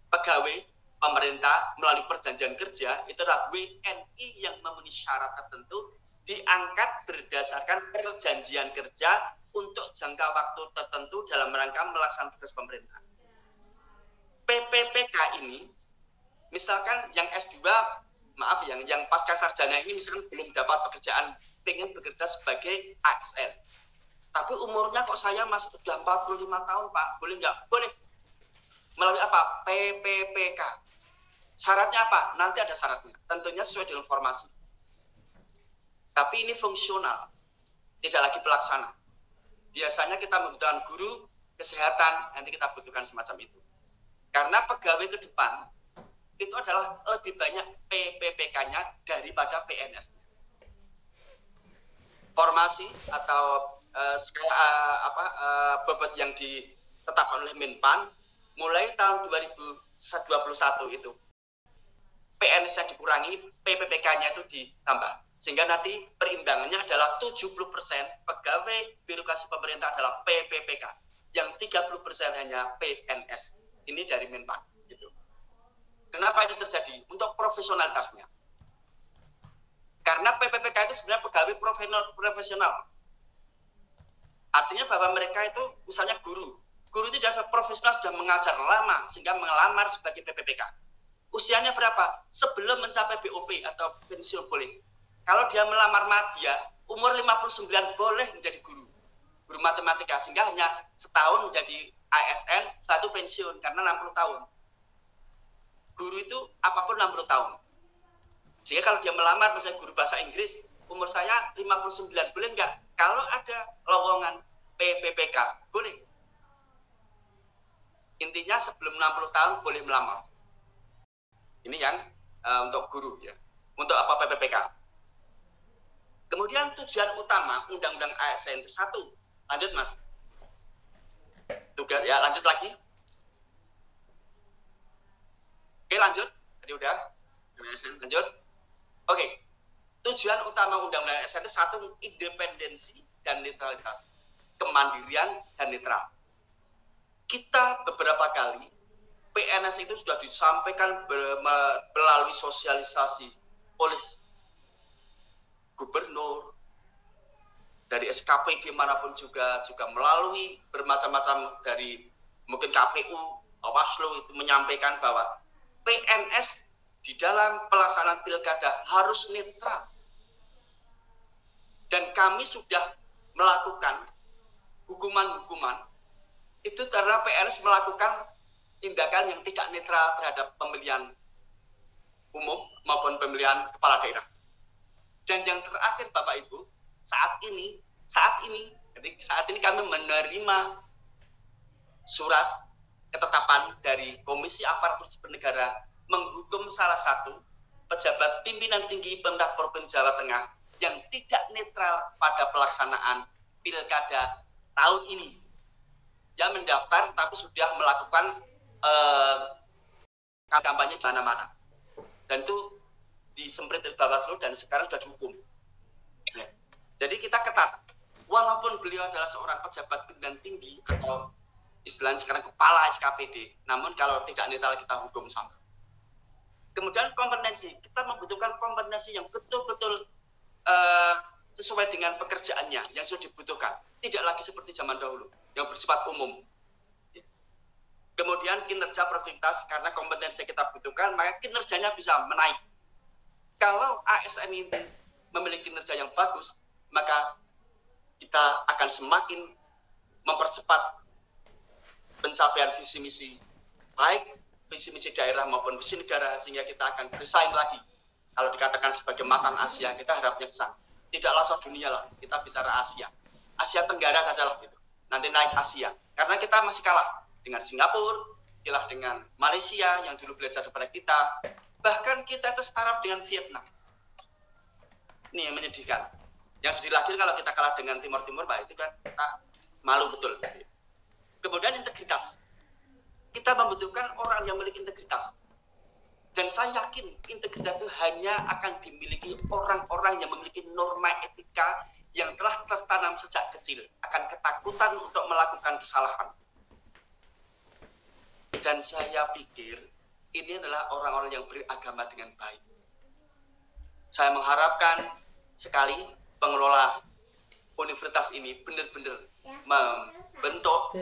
pegawai pemerintah melalui perjanjian kerja, itu adalah WNI yang memenuhi syarat tertentu diangkat berdasarkan perjanjian kerja untuk jangka waktu tertentu dalam rangka melaksanakan tugas pemerintahan. PPPK ini, misalkan yang S2, maaf yang pasca sarjana ini misalkan belum dapat pekerjaan, pengen bekerja sebagai ASN. Tapi umurnya kok saya masih sudah 45 tahun, Pak. Boleh nggak? Boleh. Melalui apa? PPPK. Syaratnya apa? Nanti ada syaratnya. Tentunya sesuai dengan formasi. Tapi ini fungsional. Tidak lagi pelaksana. Biasanya kita membutuhkan guru, kesehatan, nanti kita butuhkan semacam itu. Karena pegawai ke depan itu adalah lebih banyak PPPK-nya daripada PNS. Formasi atau bobot yang ditetapkan oleh Menpan mulai tahun 2021 itu PNS yang dikurangi, PPPK-nya itu ditambah. Sehingga nanti perimbangannya adalah 70% pegawai birokrasi pemerintah adalah PPPK, yang 30% hanya PNS. Ini dari Menpan. Gitu. Kenapa itu terjadi? Untuk profesionalitasnya. Karena PPPK itu sebenarnya pegawai profesional. Artinya bahwa mereka itu misalnya guru. Guru itu sudah profesional, sudah mengajar lama, sehingga melamar sebagai PPPK. Usianya berapa? Sebelum mencapai BOP atau pensiun boleh. Kalau dia melamar madya, umur 59 boleh menjadi guru. Guru matematika, sehingga hanya setahun menjadi ASN, satu pensiun, karena 60 tahun. Guru itu apapun 60 tahun. Sehingga kalau dia melamar misalnya guru bahasa Inggris, umur saya 59, boleh nggak? Kalau ada lowongan PPPK, boleh. Intinya sebelum 60 tahun boleh melamar. Ini yang untuk guru ya. Untuk apa PPPK? Kemudian tujuan utama Undang-Undang ASN itu satu. Lanjut Mas. Tugas ya, lanjut lagi. Oke, lanjut. Tadi udah. Lanjut. Oke. Tujuan utama Undang-Undang ASN itu satu, independensi dan netralitas. Kemandirian dan netral. Kita beberapa kali PNS itu sudah disampaikan melalui sosialisasi oleh gubernur, dari SKPD manapun juga melalui bermacam-macam dari mungkin KPU, Bawaslu itu menyampaikan bahwa PNS di dalam pelaksanaan pilkada harus netral. Dan kami sudah melakukan hukuman-hukuman itu karena PNS melakukan tindakan yang tidak netral terhadap pemilihan umum maupun pemilihan kepala daerah. Dan yang terakhir Bapak Ibu, saat ini kami menerima surat ketetapan dari Komisi Aparatur Sipil Negara menghukum salah satu pejabat pimpinan tinggi pemerintah Provinsi Jawa Tengah yang tidak netral pada pelaksanaan pilkada tahun ini. Yang mendaftar tapi sudah melakukan kampanye di mana-mana. Dan itu disemprit dari Bawaslu dan sekarang sudah dihukum. Ya. Jadi kita ketat. Walaupun beliau adalah seorang pejabat pimpinan tinggi atau istilahnya sekarang kepala SKPD, namun kalau tidak netral kita hukum sama. Kemudian kompetensi, kita membutuhkan kompetensi yang betul-betul sesuai dengan pekerjaannya yang sudah dibutuhkan. Tidak lagi seperti zaman dahulu yang bersifat umum. Kemudian kinerja produktivitas, karena kompetensi yang kita butuhkan, maka kinerjanya bisa menaik. Kalau ASN ini memiliki kinerja yang bagus, maka kita akan semakin mempercepat pencapaian visi misi, baik visi misi daerah maupun visi negara, sehingga kita akan bersaing lagi. Kalau dikatakan sebagai macan Asia, kita harapnya ke sana. Tidaklah sedunia lah, kita bicara Asia. Asia Tenggara sajalah gitu. Nanti naik Asia. Karena kita masih kalah dengan Singapura, kalah dengan Malaysia yang dulu belajar daripada kita. Bahkan kita itu setara dengan Vietnam. Ini yang menyedihkan. Yang sedih lagi kalau kita kalah dengan Timur-Timur, bah itu kan kita malu betul. Kemudian integritas. Kita membutuhkan orang yang memiliki integritas. Dan saya yakin integritas itu hanya akan dimiliki orang-orang yang memiliki norma etika yang telah tertanam sejak kecil, akan ketakutan untuk melakukan kesalahan. Dan saya pikir ini adalah orang-orang yang beragama dengan baik. Saya mengharapkan sekali pengelola universitas ini benar-benar membentuk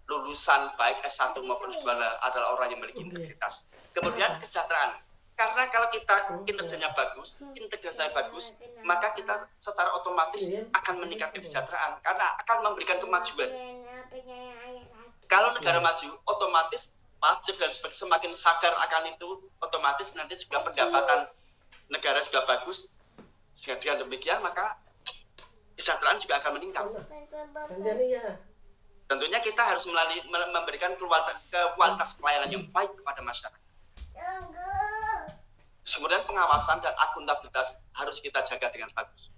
lulusan baik S1 maupun S2 adalah orang yang memiliki integritas. Kemudian kesejahteraan. Karena kalau kita kinerjanya bagus, integritasnya bagus, maka kita secara otomatis akan meningkatkan kesejahteraan karena akan memberikan kemajuan. Kalau negara maju, otomatis pajak dan sebagainya semakin sadar akan itu, otomatis nanti juga pendapatan negara juga bagus. Sehingga dengan demikian maka kesejahteraan juga akan meningkat. Tentunya kita harus memberikan kualitas pelayanan yang baik kepada masyarakat. Kemudian pengawasan dan akuntabilitas harus kita jaga dengan bagus.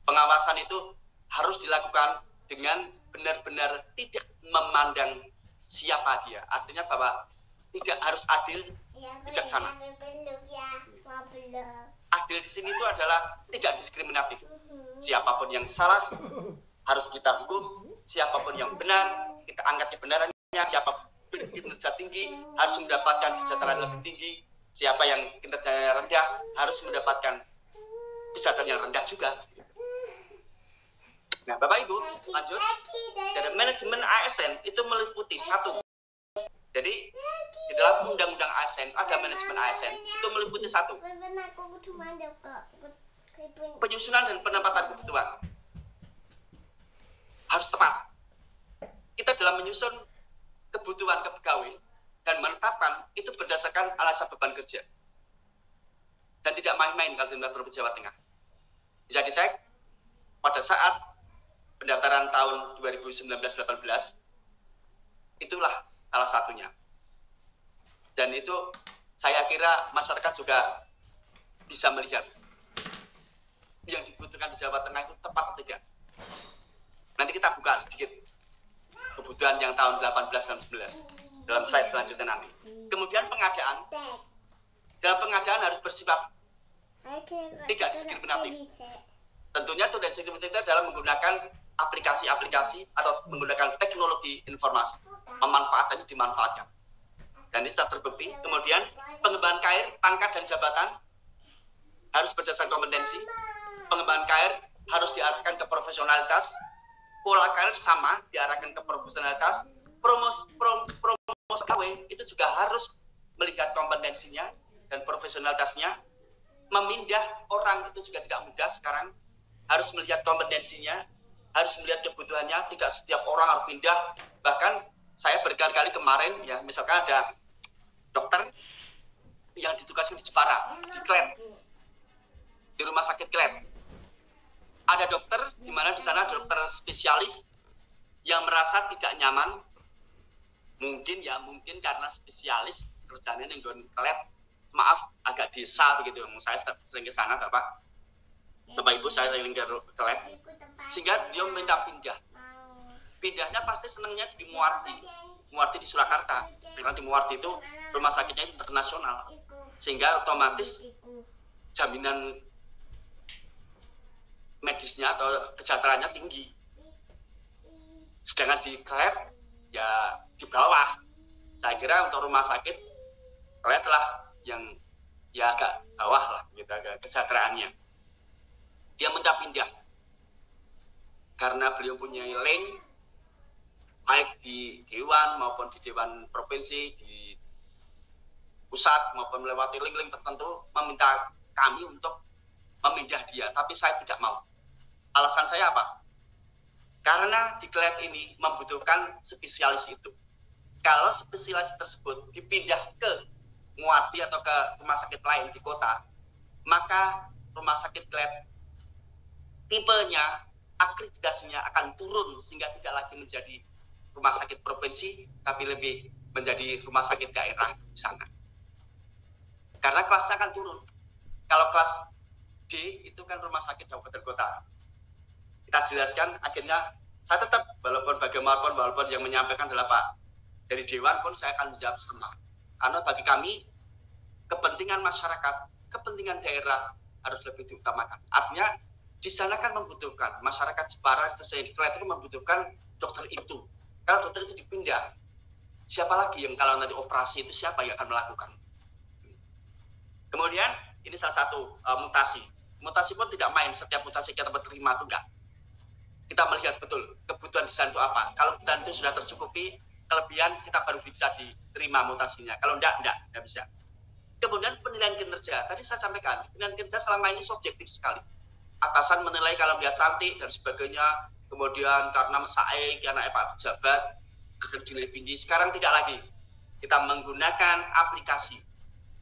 Pengawasan itu harus dilakukan dengan benar-benar tidak memandang siapa dia. Artinya bahwa tidak harus adil, bijaksana. Adil di sini itu adalah tidak diskriminatif. Siapapun yang salah harus kita hukum. Siapapun yang benar, kita angkat kebenarannya. Siapa berkinerja tinggi harus mendapatkan kesejahteraan lebih tinggi. Siapa yang kinerjanya rendah harus mendapatkan kesejahteraan yang rendah juga. Nah, Bapak Ibu, lanjut. Dari manajemen ASN itu meliputi satu. Jadi di dalam undang-undang ASN ada manajemen ASN itu meliputi satu. Penyusunan dan penempatan kebutuhan harus tepat. Kita dalam menyusun kebutuhan pegawai dan menetapkan itu berdasarkan alasan beban kerja. dan tidak main-main kalau di Provinsi Jawa Tengah. Bisa dicek pada saat pendaftaran tahun 2019-18, itulah salah satunya. Dan itu saya kira masyarakat juga bisa melihat yang dibutuhkan di Jawa Tengah itu tepat atau tidak. Nanti kita buka sedikit kebutuhan yang tahun 18 dan 19 dalam slide selanjutnya nanti. Kemudian pengadaan, dalam pengadaan harus bersifat tidak diskriminatif. Tentunya tidak diskriminatif itu adalah menggunakan aplikasi-aplikasi atau menggunakan teknologi informasi, memanfaatkannya, dimanfaatkan. Dan ini sudah terbukti. Kemudian pengembangan KR, pangkat dan jabatan harus berdasarkan kompetensi. Pengembangan KR harus diarahkan ke profesionalitas. Pola karir sama, diarahkan ke profesionalitas. Promosi KW itu juga harus melihat kompetensinya dan profesionalitasnya. Memindah orang itu juga tidak mudah sekarang. Harus melihat kompetensinya, harus melihat kebutuhannya. Tidak setiap orang harus pindah. Bahkan saya berkali-kali kemarin, ya, misalkan ada dokter yang ditugaskan di Jepara, di Klet, di rumah sakit Klet. Ada dokter, di mana di sana dokter spesialis yang merasa tidak nyaman, mungkin karena spesialis kerjanya di Klet, maaf agak desa begitu. Saya sering ke sana, Bapak Ibu, saya sering ke Klet, sehingga dia minta pindah. Pindahnya pasti senangnya di Muarti di Surakarta, karena di Muarti itu rumah sakitnya internasional, sehingga otomatis jaminan medisnya atau kesejahteraannya tinggi. Sedangkan di Klet ya di bawah. Saya kira untuk rumah sakit Klet lah yang ya agak bawah lah gitu, agak kesejahteraannya. Dia minta pindah karena beliau punya link baik di Dewan maupun di Dewan Provinsi, di pusat maupun melewati link-link tertentu, meminta kami untuk memindah dia, tapi saya tidak mau. Alasan saya apa? Karena di Klet ini membutuhkan spesialis itu. Kalau spesialis tersebut dipindah ke Muarti atau ke rumah sakit lain di kota, maka rumah sakit Klet tipenya, akreditasinya akan turun sehingga tidak lagi menjadi rumah sakit provinsi, tapi lebih menjadi rumah sakit daerah di sana. Karena kelasnya akan turun. Kalau kelas D itu kan rumah sakit kabupaten kota. Kita jelaskan, akhirnya saya tetap, walaupun bagaimanapun, walaupun yang menyampaikan adalah Pak dari Dewan pun, saya akan menjawab sama. Karena bagi kami, kepentingan masyarakat, kepentingan daerah harus lebih diutamakan. Artinya, di sana kan membutuhkan, masyarakat Jepara, terus yang di Klet itu membutuhkan dokter itu. Kalau dokter itu dipindah, siapa lagi yang kalau nanti operasi itu siapa yang akan melakukan? Kemudian ini salah satu mutasi. Mutasi pun tidak main, setiap mutasi kita terima itu enggak. Kita melihat betul kebutuhan di sana itu apa. Kalau kebutuhan itu sudah tercukupi, kelebihan kita baru bisa diterima mutasinya. Kalau enggak bisa. Kemudian penilaian kinerja. Tadi saya sampaikan, penilaian kinerja selama ini subjektif sekali. Atasan menilai kalau dia cantik dan sebagainya, kemudian karena mesaik, karena Pak pejabat akan dinilai tinggi. Sekarang tidak lagi. Kita menggunakan aplikasi.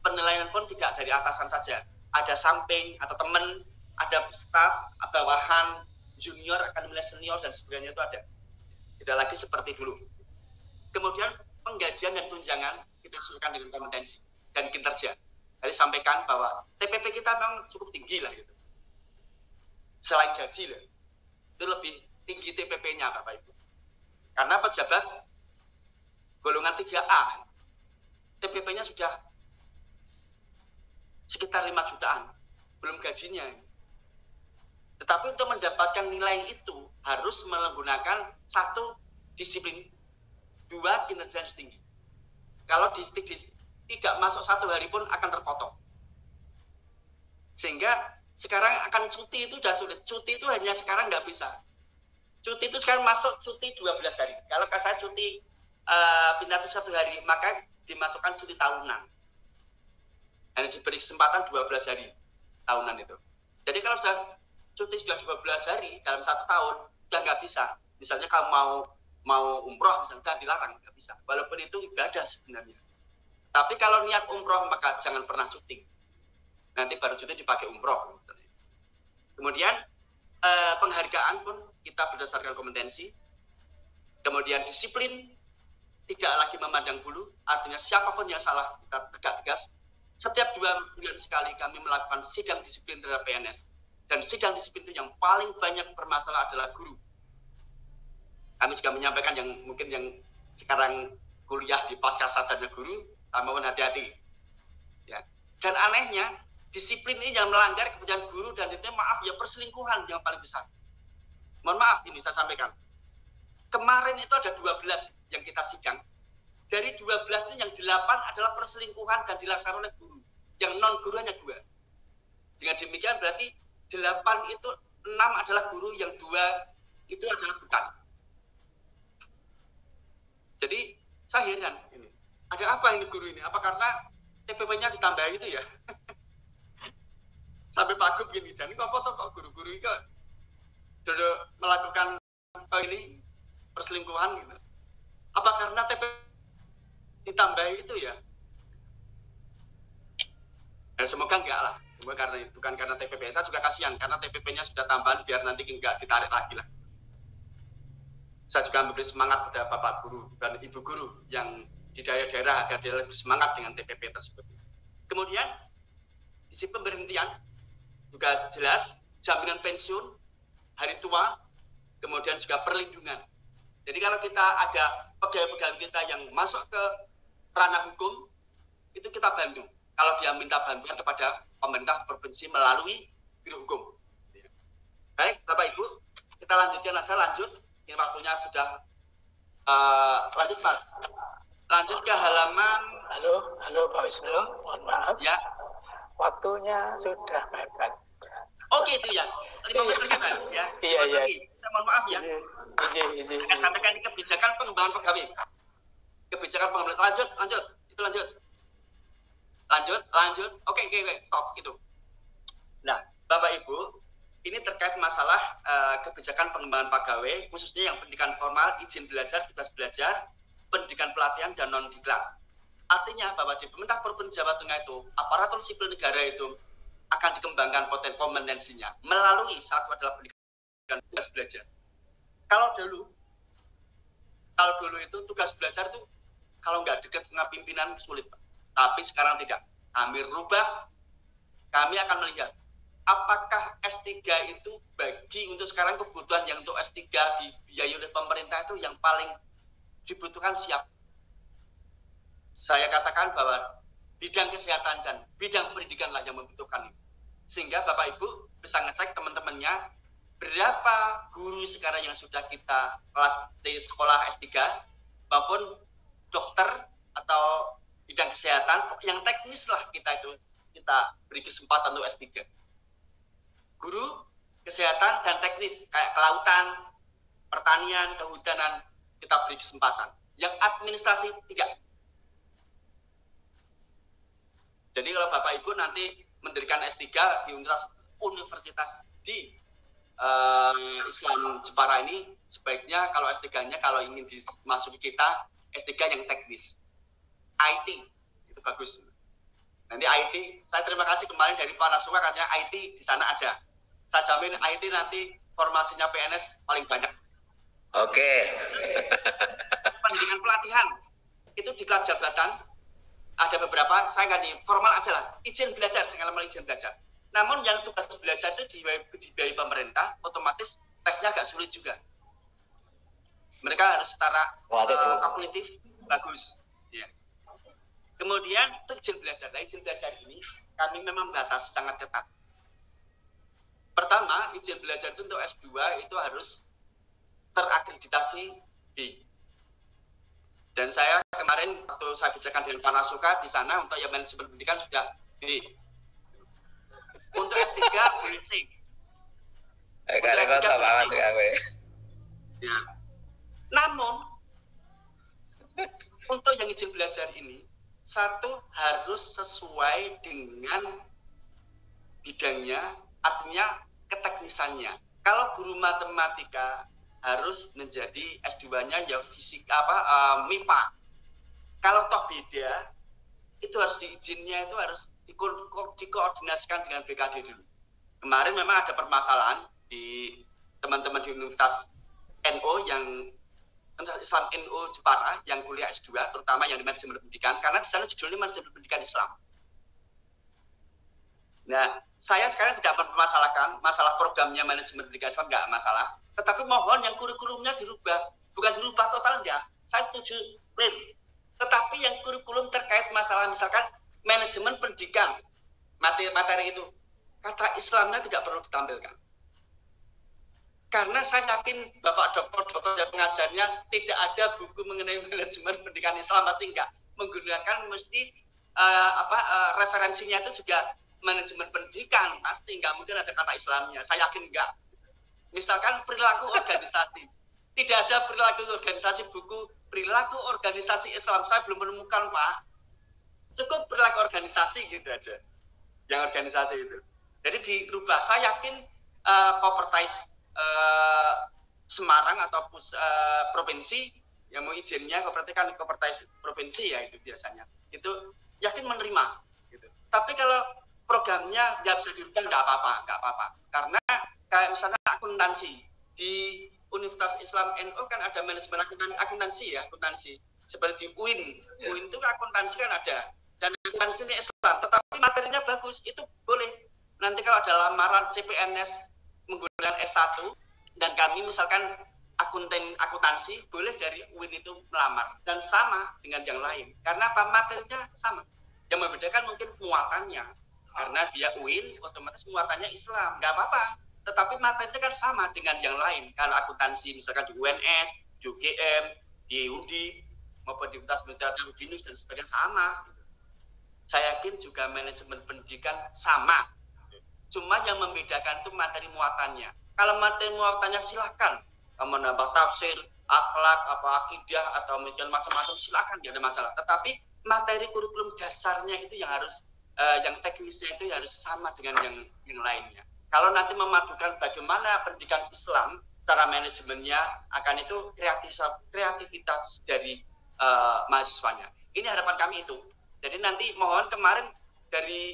Penilaian pun tidak dari atasan saja. Ada samping atau teman, ada staf, bawahan, junior akan menilai senior dan sebagainya itu ada. Tidak lagi seperti dulu. Kemudian penggajian dan tunjangan kita sesuaikan dengan kompetensi dan kinerja. Tadi sampaikan bahwa TPP kita memang cukup tinggi lah gitu. Selain gaji lah, itu lebih tinggi TPP-nya Bapak Ibu. Karena pejabat golongan 3A, TPP-nya sudah sekitar 5 jutaan, belum gajinya. Tetapi untuk mendapatkan nilai itu harus menggunakan 1 disiplin, 2 kinerja yang tinggi. Kalau tidak masuk 1 hari pun akan terpotong. Sehingga sekarang akan cuti itu sudah sulit. Cuti itu hanya sekarang nggak bisa. Cuti itu sekarang masuk cuti 12 hari. Kalau saya cuti pindah 1 hari, maka dimasukkan cuti tahunan. Dan diberi kesempatan 12 hari tahunan itu. Jadi kalau sudah cuti sudah 12 hari dalam 1 tahun, sudah nggak bisa. Misalnya kalau mau umroh, misalnya dilarang, nggak bisa. Walaupun itu ibadah sebenarnya. Tapi kalau niat umroh, maka jangan pernah cuti. nanti baru cuti dipakai umroh. Kemudian penghargaan pun kita berdasarkan kompetensi. Kemudian disiplin, tidak lagi memandang bulu, artinya siapapun yang salah kita tegak tegas. Setiap 2 bulan sekali kami melakukan sidang disiplin terhadap PNS. Dan sidang disiplin itu yang paling banyak bermasalah adalah guru. Kami juga menyampaikan yang mungkin yang sekarang kuliah di pasca sarjana guru, sama mohon hati-hati. Ya. Dan anehnya, disiplin ini yang melanggar kebijakan guru dan itu maaf ya perselingkuhan yang paling besar. Mohon maaf ini saya sampaikan. Kemarin itu ada 12 yang kita sidang. Dari 12 ini yang 8 adalah perselingkuhan dan dilaksanakan oleh guru. Yang non guru hanya 2. Dengan demikian berarti 8 itu 6 adalah guru, yang 2 itu adalah bukan. Jadi saya heran ini. Ada apa ini guru ini? Apa karena TPP-nya ditambah itu ya? Sampai Pak Gub gini, jadi kok guru-guru itu dulu melakukan ini perselingkuhan gitu. Apa karena TPP ditambah itu ya? Dan semoga enggak lah. Semoga karena bukan karena TPP. Saya juga kasihan karena TPP-nya sudah tambahan biar nanti enggak ditarik lagi lah. Saya juga memberi semangat pada Bapak Guru dan Ibu Guru yang di daerah-daerah agar dia lebih semangat dengan TPP tersebut. Kemudian isi pemberhentian juga jelas, jaminan pensiun, hari tua, kemudian juga perlindungan. Jadi kalau kita ada pegawai-pegawai kita yang masuk ke ranah hukum, itu kita bantu. Kalau dia minta bantuan kepada pemerintah provinsi melalui biro hukum. Baik, Bapak Ibu, kita lanjutkan aja, lanjut. Ini waktunya sudah lanjut, Mas. Lanjut ke halaman. Halo Pak Wisnu, mohon maaf. Ya. Waktunya sudah mepet. Oke itu ya. 5 menit kan ya. Iya. Saya mohon maaf ya. Iya. Akan sampaikan di kebijakan pengembangan pegawai. Kebijakan pengembangan lanjut. Itu lanjut. Oke, stop itu. Nah, Bapak Ibu, ini terkait masalah kebijakan pengembangan pegawai, khususnya yang pendidikan formal, izin belajar, tugas belajar, pendidikan pelatihan dan non diklat. Artinya bahwa di pemerintah Provinsi Jawa Tengah itu aparatur sipil negara itu akan dikembangkan kompetensinya melalui satu adalah pendidikan tugas belajar. Kalau dulu itu tugas belajar itu kalau nggak dekat dengan pimpinan sulit, Pak. Tapi sekarang tidak. Kami rubah, kami akan melihat apakah S3 itu bagi untuk sekarang kebutuhan yang untuk S3 dibiayai oleh pemerintah itu yang paling dibutuhkan siapa? Saya katakan bahwa bidang kesehatan dan bidang pendidikanlah yang membutuhkan itu. Sehingga Bapak Ibu bisa ngecek teman-temannya berapa guru sekarang yang sudah kita kelas di sekolah S3 maupun dokter atau bidang kesehatan yang teknis lah kita beri kesempatan untuk S3. Guru kesehatan dan teknis kayak kelautan, pertanian, kehutanan kita beri kesempatan. Yang administrasi tidak. Jadi kalau Bapak Ibu nanti mendirikan S3 di universitas di Islam Jepara ini, sebaiknya kalau S3-nya kalau ingin dimasuki kita, S3 yang teknis. IT, itu bagus. Nanti IT, saya terima kasih kemarin dari Pak Nasuka katanya IT di sana ada. Saya jamin IT nanti formasinya PNS paling banyak. Oke. Pendidikan pelatihan, itu di kelas jabatan, ada beberapa, saya nggak nih, formal aja lah, izin belajar, segala izin belajar. Namun yang tugas belajar itu dibiayai pemerintah, otomatis tesnya agak sulit juga. Mereka harus secara kalkulatif, bagus. Ya. Kemudian untuk izin belajar, izin belajar ini kami memang batas sangat ketat. Pertama, izin belajar itu untuk S2 itu harus terakreditasi B. Dan saya kemarin waktu saya bicarakan dengan Pak Nasuka di sana untuk yang manajemen pendidikan sudah B. Untuk S3 boleh C. Ya. Namun untuk yang izin belajar ini satu harus sesuai dengan bidangnya, artinya keteknisannya. Kalau guru matematika harus menjadi S2-nya ya fisika MIPA. Kalau toh beda, itu harus diizinnya itu harus dikoordinasikan dengan BKD dulu. Kemarin memang ada permasalahan di teman-teman di Universitas NO yang Islam NO Jepara yang kuliah S2, terutama yang di manajemen pendidikan, karena di sana judulnya manajemen pendidikan Islam. Nah, saya sekarang tidak mempermasalahkan masalah programnya manajemen pendidikan Islam, nggak masalah. Tetapi mohon yang kurikulumnya dirubah, bukan dirubah total enggak. Saya setuju, clear. Tetapi yang kurikulum terkait masalah misalkan manajemen pendidikan, materi itu, kata Islamnya tidak perlu ditampilkan. Karena saya yakin Bapak dokter yang pengajarnya tidak ada buku mengenai manajemen pendidikan Islam, pasti enggak. Menggunakan mesti referensinya itu juga manajemen pendidikan, pasti enggak mungkin ada kata Islamnya. Saya yakin enggak. Misalkan perilaku organisasi, tidak ada perilaku organisasi, buku perilaku organisasi Islam saya belum menemukan, Pak. Cukup perilaku organisasi gitu aja, yang organisasi itu. Jadi dirubah. Saya yakin Kopertais Semarang atau provinsi yang mau izinnya Kopertais provinsi ya itu biasanya itu yakin menerima gitu. Tapi kalau programnya nggak bisa dirubah nggak apa-apa karena kayak misalnya akuntansi di Universitas Islam NU kan ada manajemen akuntansi seperti UIN. UIN itu akuntansi kan ada dan akuntansi ini Islam, tetapi materinya bagus, itu boleh. Nanti kalau ada lamaran CPNS menggunakan S1 dan kami misalkan akuntansi, boleh dari UIN itu melamar dan sama dengan yang lain. Karena apa? Materinya sama. Yang membedakan mungkin muatannya. Karena dia UIN, otomatis muatannya Islam. Nggak apa-apa. Tetapi materinya kan sama dengan yang lain. Kalau akuntansi misalkan di UNS, di UGM, di UDI, maupun di Universitas Udinus dan sebagainya sama. Saya yakin juga manajemen pendidikan sama. Cuma yang membedakan itu materi muatannya. Kalau materi muatannya silahkan menambah tafsir, akhlak, akidah atau macam-macam silahkan, tidak ada masalah. Tetapi materi kurikulum dasarnya itu yang harus, yang teknisnya itu harus sama dengan yang lainnya. Kalau nanti memadukan bagaimana pendidikan Islam, cara manajemennya akan itu kreativitas dari mahasiswanya. Ini harapan kami itu. Jadi nanti mohon kemarin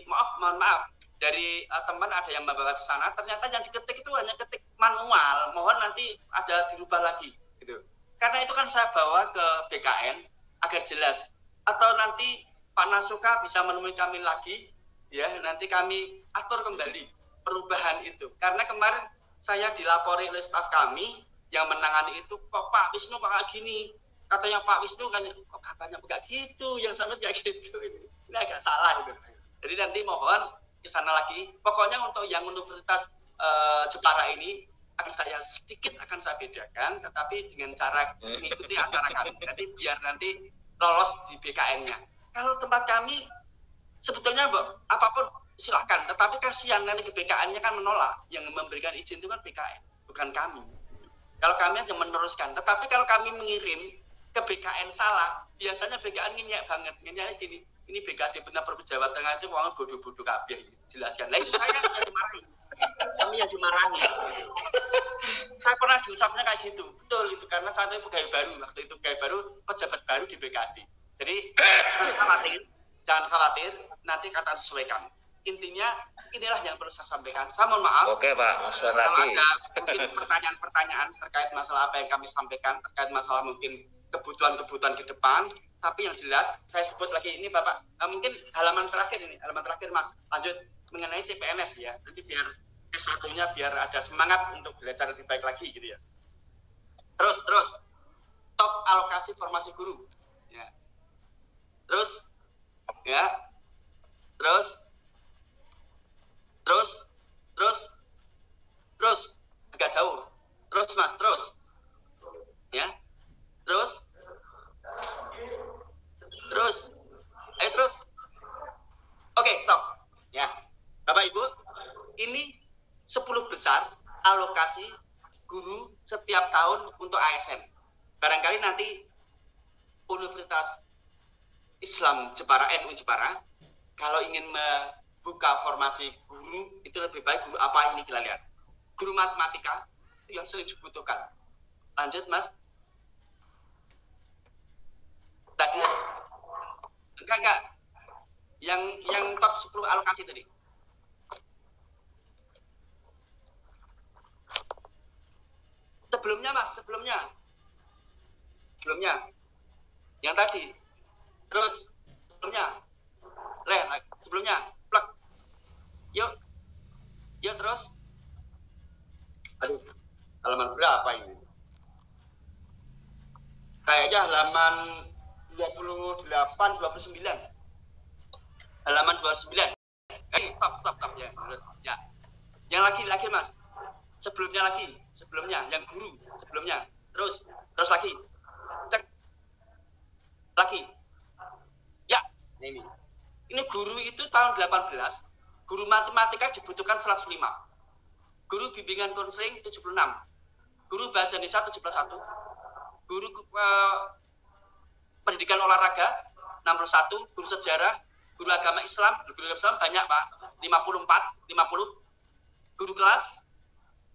mohon maaf. Dari teman ada yang membawa ke sana, ternyata yang diketik itu hanya ketik manual, mohon nanti ada dirubah lagi gitu. Karena itu kan saya bawa ke BKN agar jelas, atau nanti Pak Nasuka bisa menemui kami lagi ya, nanti kami atur kembali perubahan itu. Karena kemarin saya dilapori oleh staf kami yang menangani itu, kok Pak Wisnu kayak gini, katanya Pak Wisnu kan kok katanya enggak gitu, yang sama kayak gitu, ini agak salah itu. Jadi nanti mohon ke sana lagi. Pokoknya untuk yang Universitas Jepara ini akan saya bedakan, tetapi dengan cara mengikuti acara kami. Jadi biar nanti lolos di BKN-nya. Kalau tempat kami sebetulnya apapun silahkan, tetapi kasihan nanti ke BKN-nya kan menolak. Yang memberikan izin itu kan BKN, bukan kami. Kalau kami hanya meneruskan, tetapi kalau kami mengirim ke BKN salah, biasanya BKN nginyak banget, nginyaknya gini. Ini BKD benar Jawa Tengah itu orang bodoh-bodoh kabeh, jelaskan. Lah itu saya yang dimarahi. Kami yang dimarahi. Saya pernah diucapnya kayak gitu. Betul itu karena saya itu pegawai baru, waktu itu pegawai baru, pejabat baru di BKD. Jadi jangan khawatir, nanti kata sesuaikan. Intinya inilah yang perlu saya sampaikan. Saya mohon maaf. Oke Pak, kalau ada mungkin pertanyaan-pertanyaan terkait masalah apa yang kami sampaikan, terkait masalah mungkin kebutuhan-kebutuhan ke depan. Tapi yang jelas, saya sebut lagi ini Bapak, mungkin halaman terakhir Mas, lanjut mengenai CPNS ya, nanti biar S1-nya biar ada semangat untuk belajar lebih baik lagi gitu ya. Terus, top alokasi formasi guru, ya. Terus, agak jauh, Mas, ya, terus. Oke, stop. Ya, Bapak Ibu, ini 10 besar alokasi guru setiap tahun untuk ASN. Barangkali nanti Universitas Islam Jepara, NU Jepara, kalau ingin membuka formasi guru, itu lebih baik guru apa ini kita lihat. Guru matematika itu yang sering dibutuhkan. Lanjut, Mas. Tadi enggak Yang top 10 alokasi tadi. Sebelumnya Mas, sebelumnya. Yang tadi. Terus sebelumnya. Sebelumnya. Plek. Yuk terus. Aduh, halaman berapa ini? Kayaknya halaman 28, 29. Halaman 29. Stop ya. Ya. Yang lagi Mas. Sebelumnya, yang guru sebelumnya. Terus lagi. Cek. Lagi. Ya, ini. Ini guru itu tahun 18, guru matematika dibutuhkan 105. Guru bimbingan konseling 76. Guru bahasa Indonesia 71. Guru pendidikan olahraga 61, guru sejarah, guru agama Islam banyak Pak, 50. Guru kelas,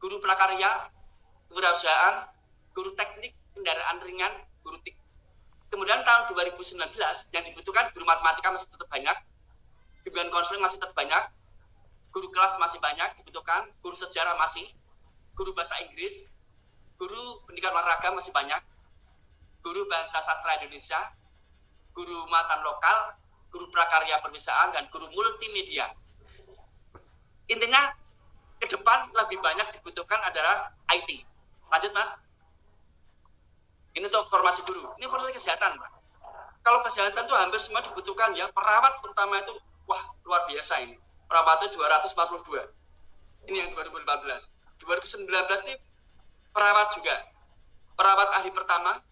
guru prakarya, kewirausahaan, guru teknik, kendaraan ringan, guru TIK. Kemudian tahun 2019 yang dibutuhkan guru matematika masih tetap banyak, bimbingan konseling masih tetap banyak, guru kelas masih banyak dibutuhkan, guru sejarah masih, guru bahasa Inggris, guru pendidikan olahraga masih banyak, guru bahasa sastra Indonesia, guru matan lokal, guru prakarya perwisaan, dan guru multimedia. Intinya ke depan lebih banyak dibutuhkan adalah IT. Lanjut Mas. Ini untuk formasi guru. Ini formasi kesehatan Pak. Kalau kesehatan itu hampir semua dibutuhkan ya. Perawat terutama itu wah luar biasa ini. Perawat itu 242. Ini yang 2015. 2019 ini perawat juga. Perawat ahli pertama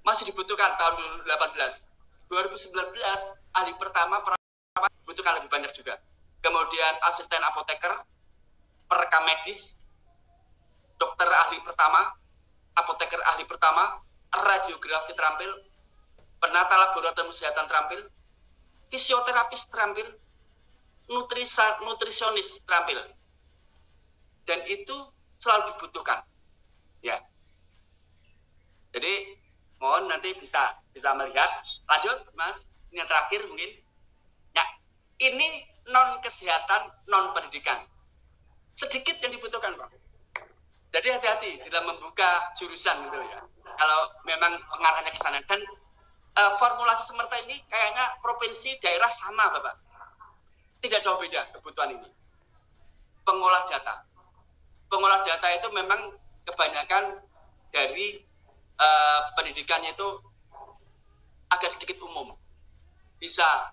masih dibutuhkan tahun 2018. 2019 ahli pertama perawat dibutuhkan lebih banyak juga. Kemudian asisten apoteker, perekam medis, dokter ahli pertama, apoteker ahli pertama, radiografi terampil, penata laboratorium kesehatan terampil, fisioterapis terampil, nutrisionis terampil. Dan itu selalu dibutuhkan. Ya. Jadi mohon nanti bisa melihat. Lanjut Mas, ini yang terakhir mungkin. Ya, ini non kesehatan, non pendidikan. Sedikit yang dibutuhkan Pak. Jadi hati-hati dalam membuka jurusan gitu ya. Kalau memang pengarahnya ke sana. Dan formulasi semerta ini kayaknya provinsi, daerah sama Bapak. Tidak jauh beda kebutuhan ini. Pengolah data. Pengolah data itu memang kebanyakan dari pendidikannya itu agak sedikit umum. Bisa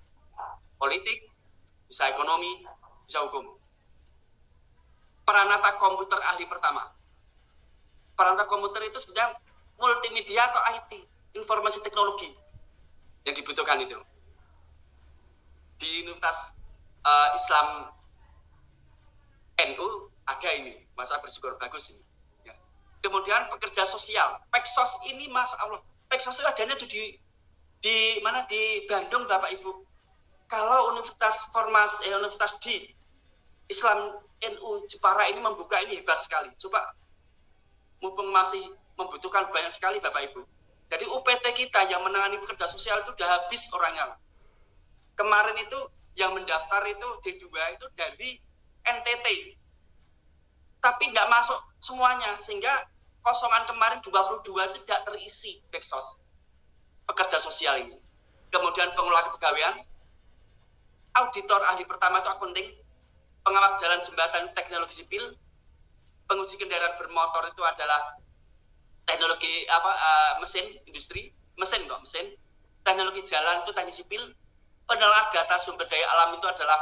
politik, bisa ekonomi, bisa hukum. Peranata komputer ahli pertama. Peranata komputer itu sebenarnya multimedia atau IT, informasi teknologi yang dibutuhkan itu. Di Universitas Islam NU ada ini, masa bersyukur bagus ini. Ya. Kemudian pekerja sosial, Peksos ini Mas Allah, Peksos itu adanya di mana di Bandung Bapak Ibu. Kalau Universitas di Islam NU Jepara ini membuka ini hebat sekali. Coba mumpung masih membutuhkan banyak sekali Bapak Ibu. Jadi UPT kita yang menangani pekerja sosial itu sudah habis orangnya. Kemarin itu yang mendaftar itu D2 itu dari NTT. Tapi nggak masuk semuanya, sehingga kosongan kemarin 22 tidak terisi Peksos pekerja sosial ini. Kemudian pengelola kepegawaian, auditor ahli pertama itu accounting, pengawas jalan jembatan teknologi sipil, penguji kendaraan bermotor itu adalah teknologi mesin industri, mesin, teknologi jalan itu teknik sipil, penelaah data sumber daya alam itu adalah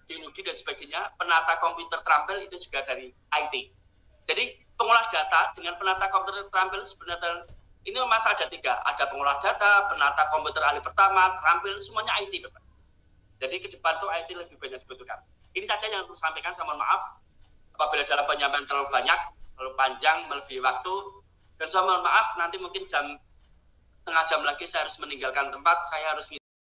biologi dan sebagainya, penata komputer terampil itu juga dari IT. Jadi pengolah data dengan penata komputer terampil sebenarnya ini masih ada 3, ada pengolah data, penata komputer ahli pertama, terampil, semuanya IT Bapak. Jadi ke depan tuh IT lebih banyak dibutuhkan. Ini saja yang perlu sampaikan, saya mohon maaf apabila dalam penyampaian terlalu banyak, terlalu panjang, melebihi waktu, dan saya mohon maaf nanti mungkin setengah jam lagi saya harus meninggalkan tempat, saya harus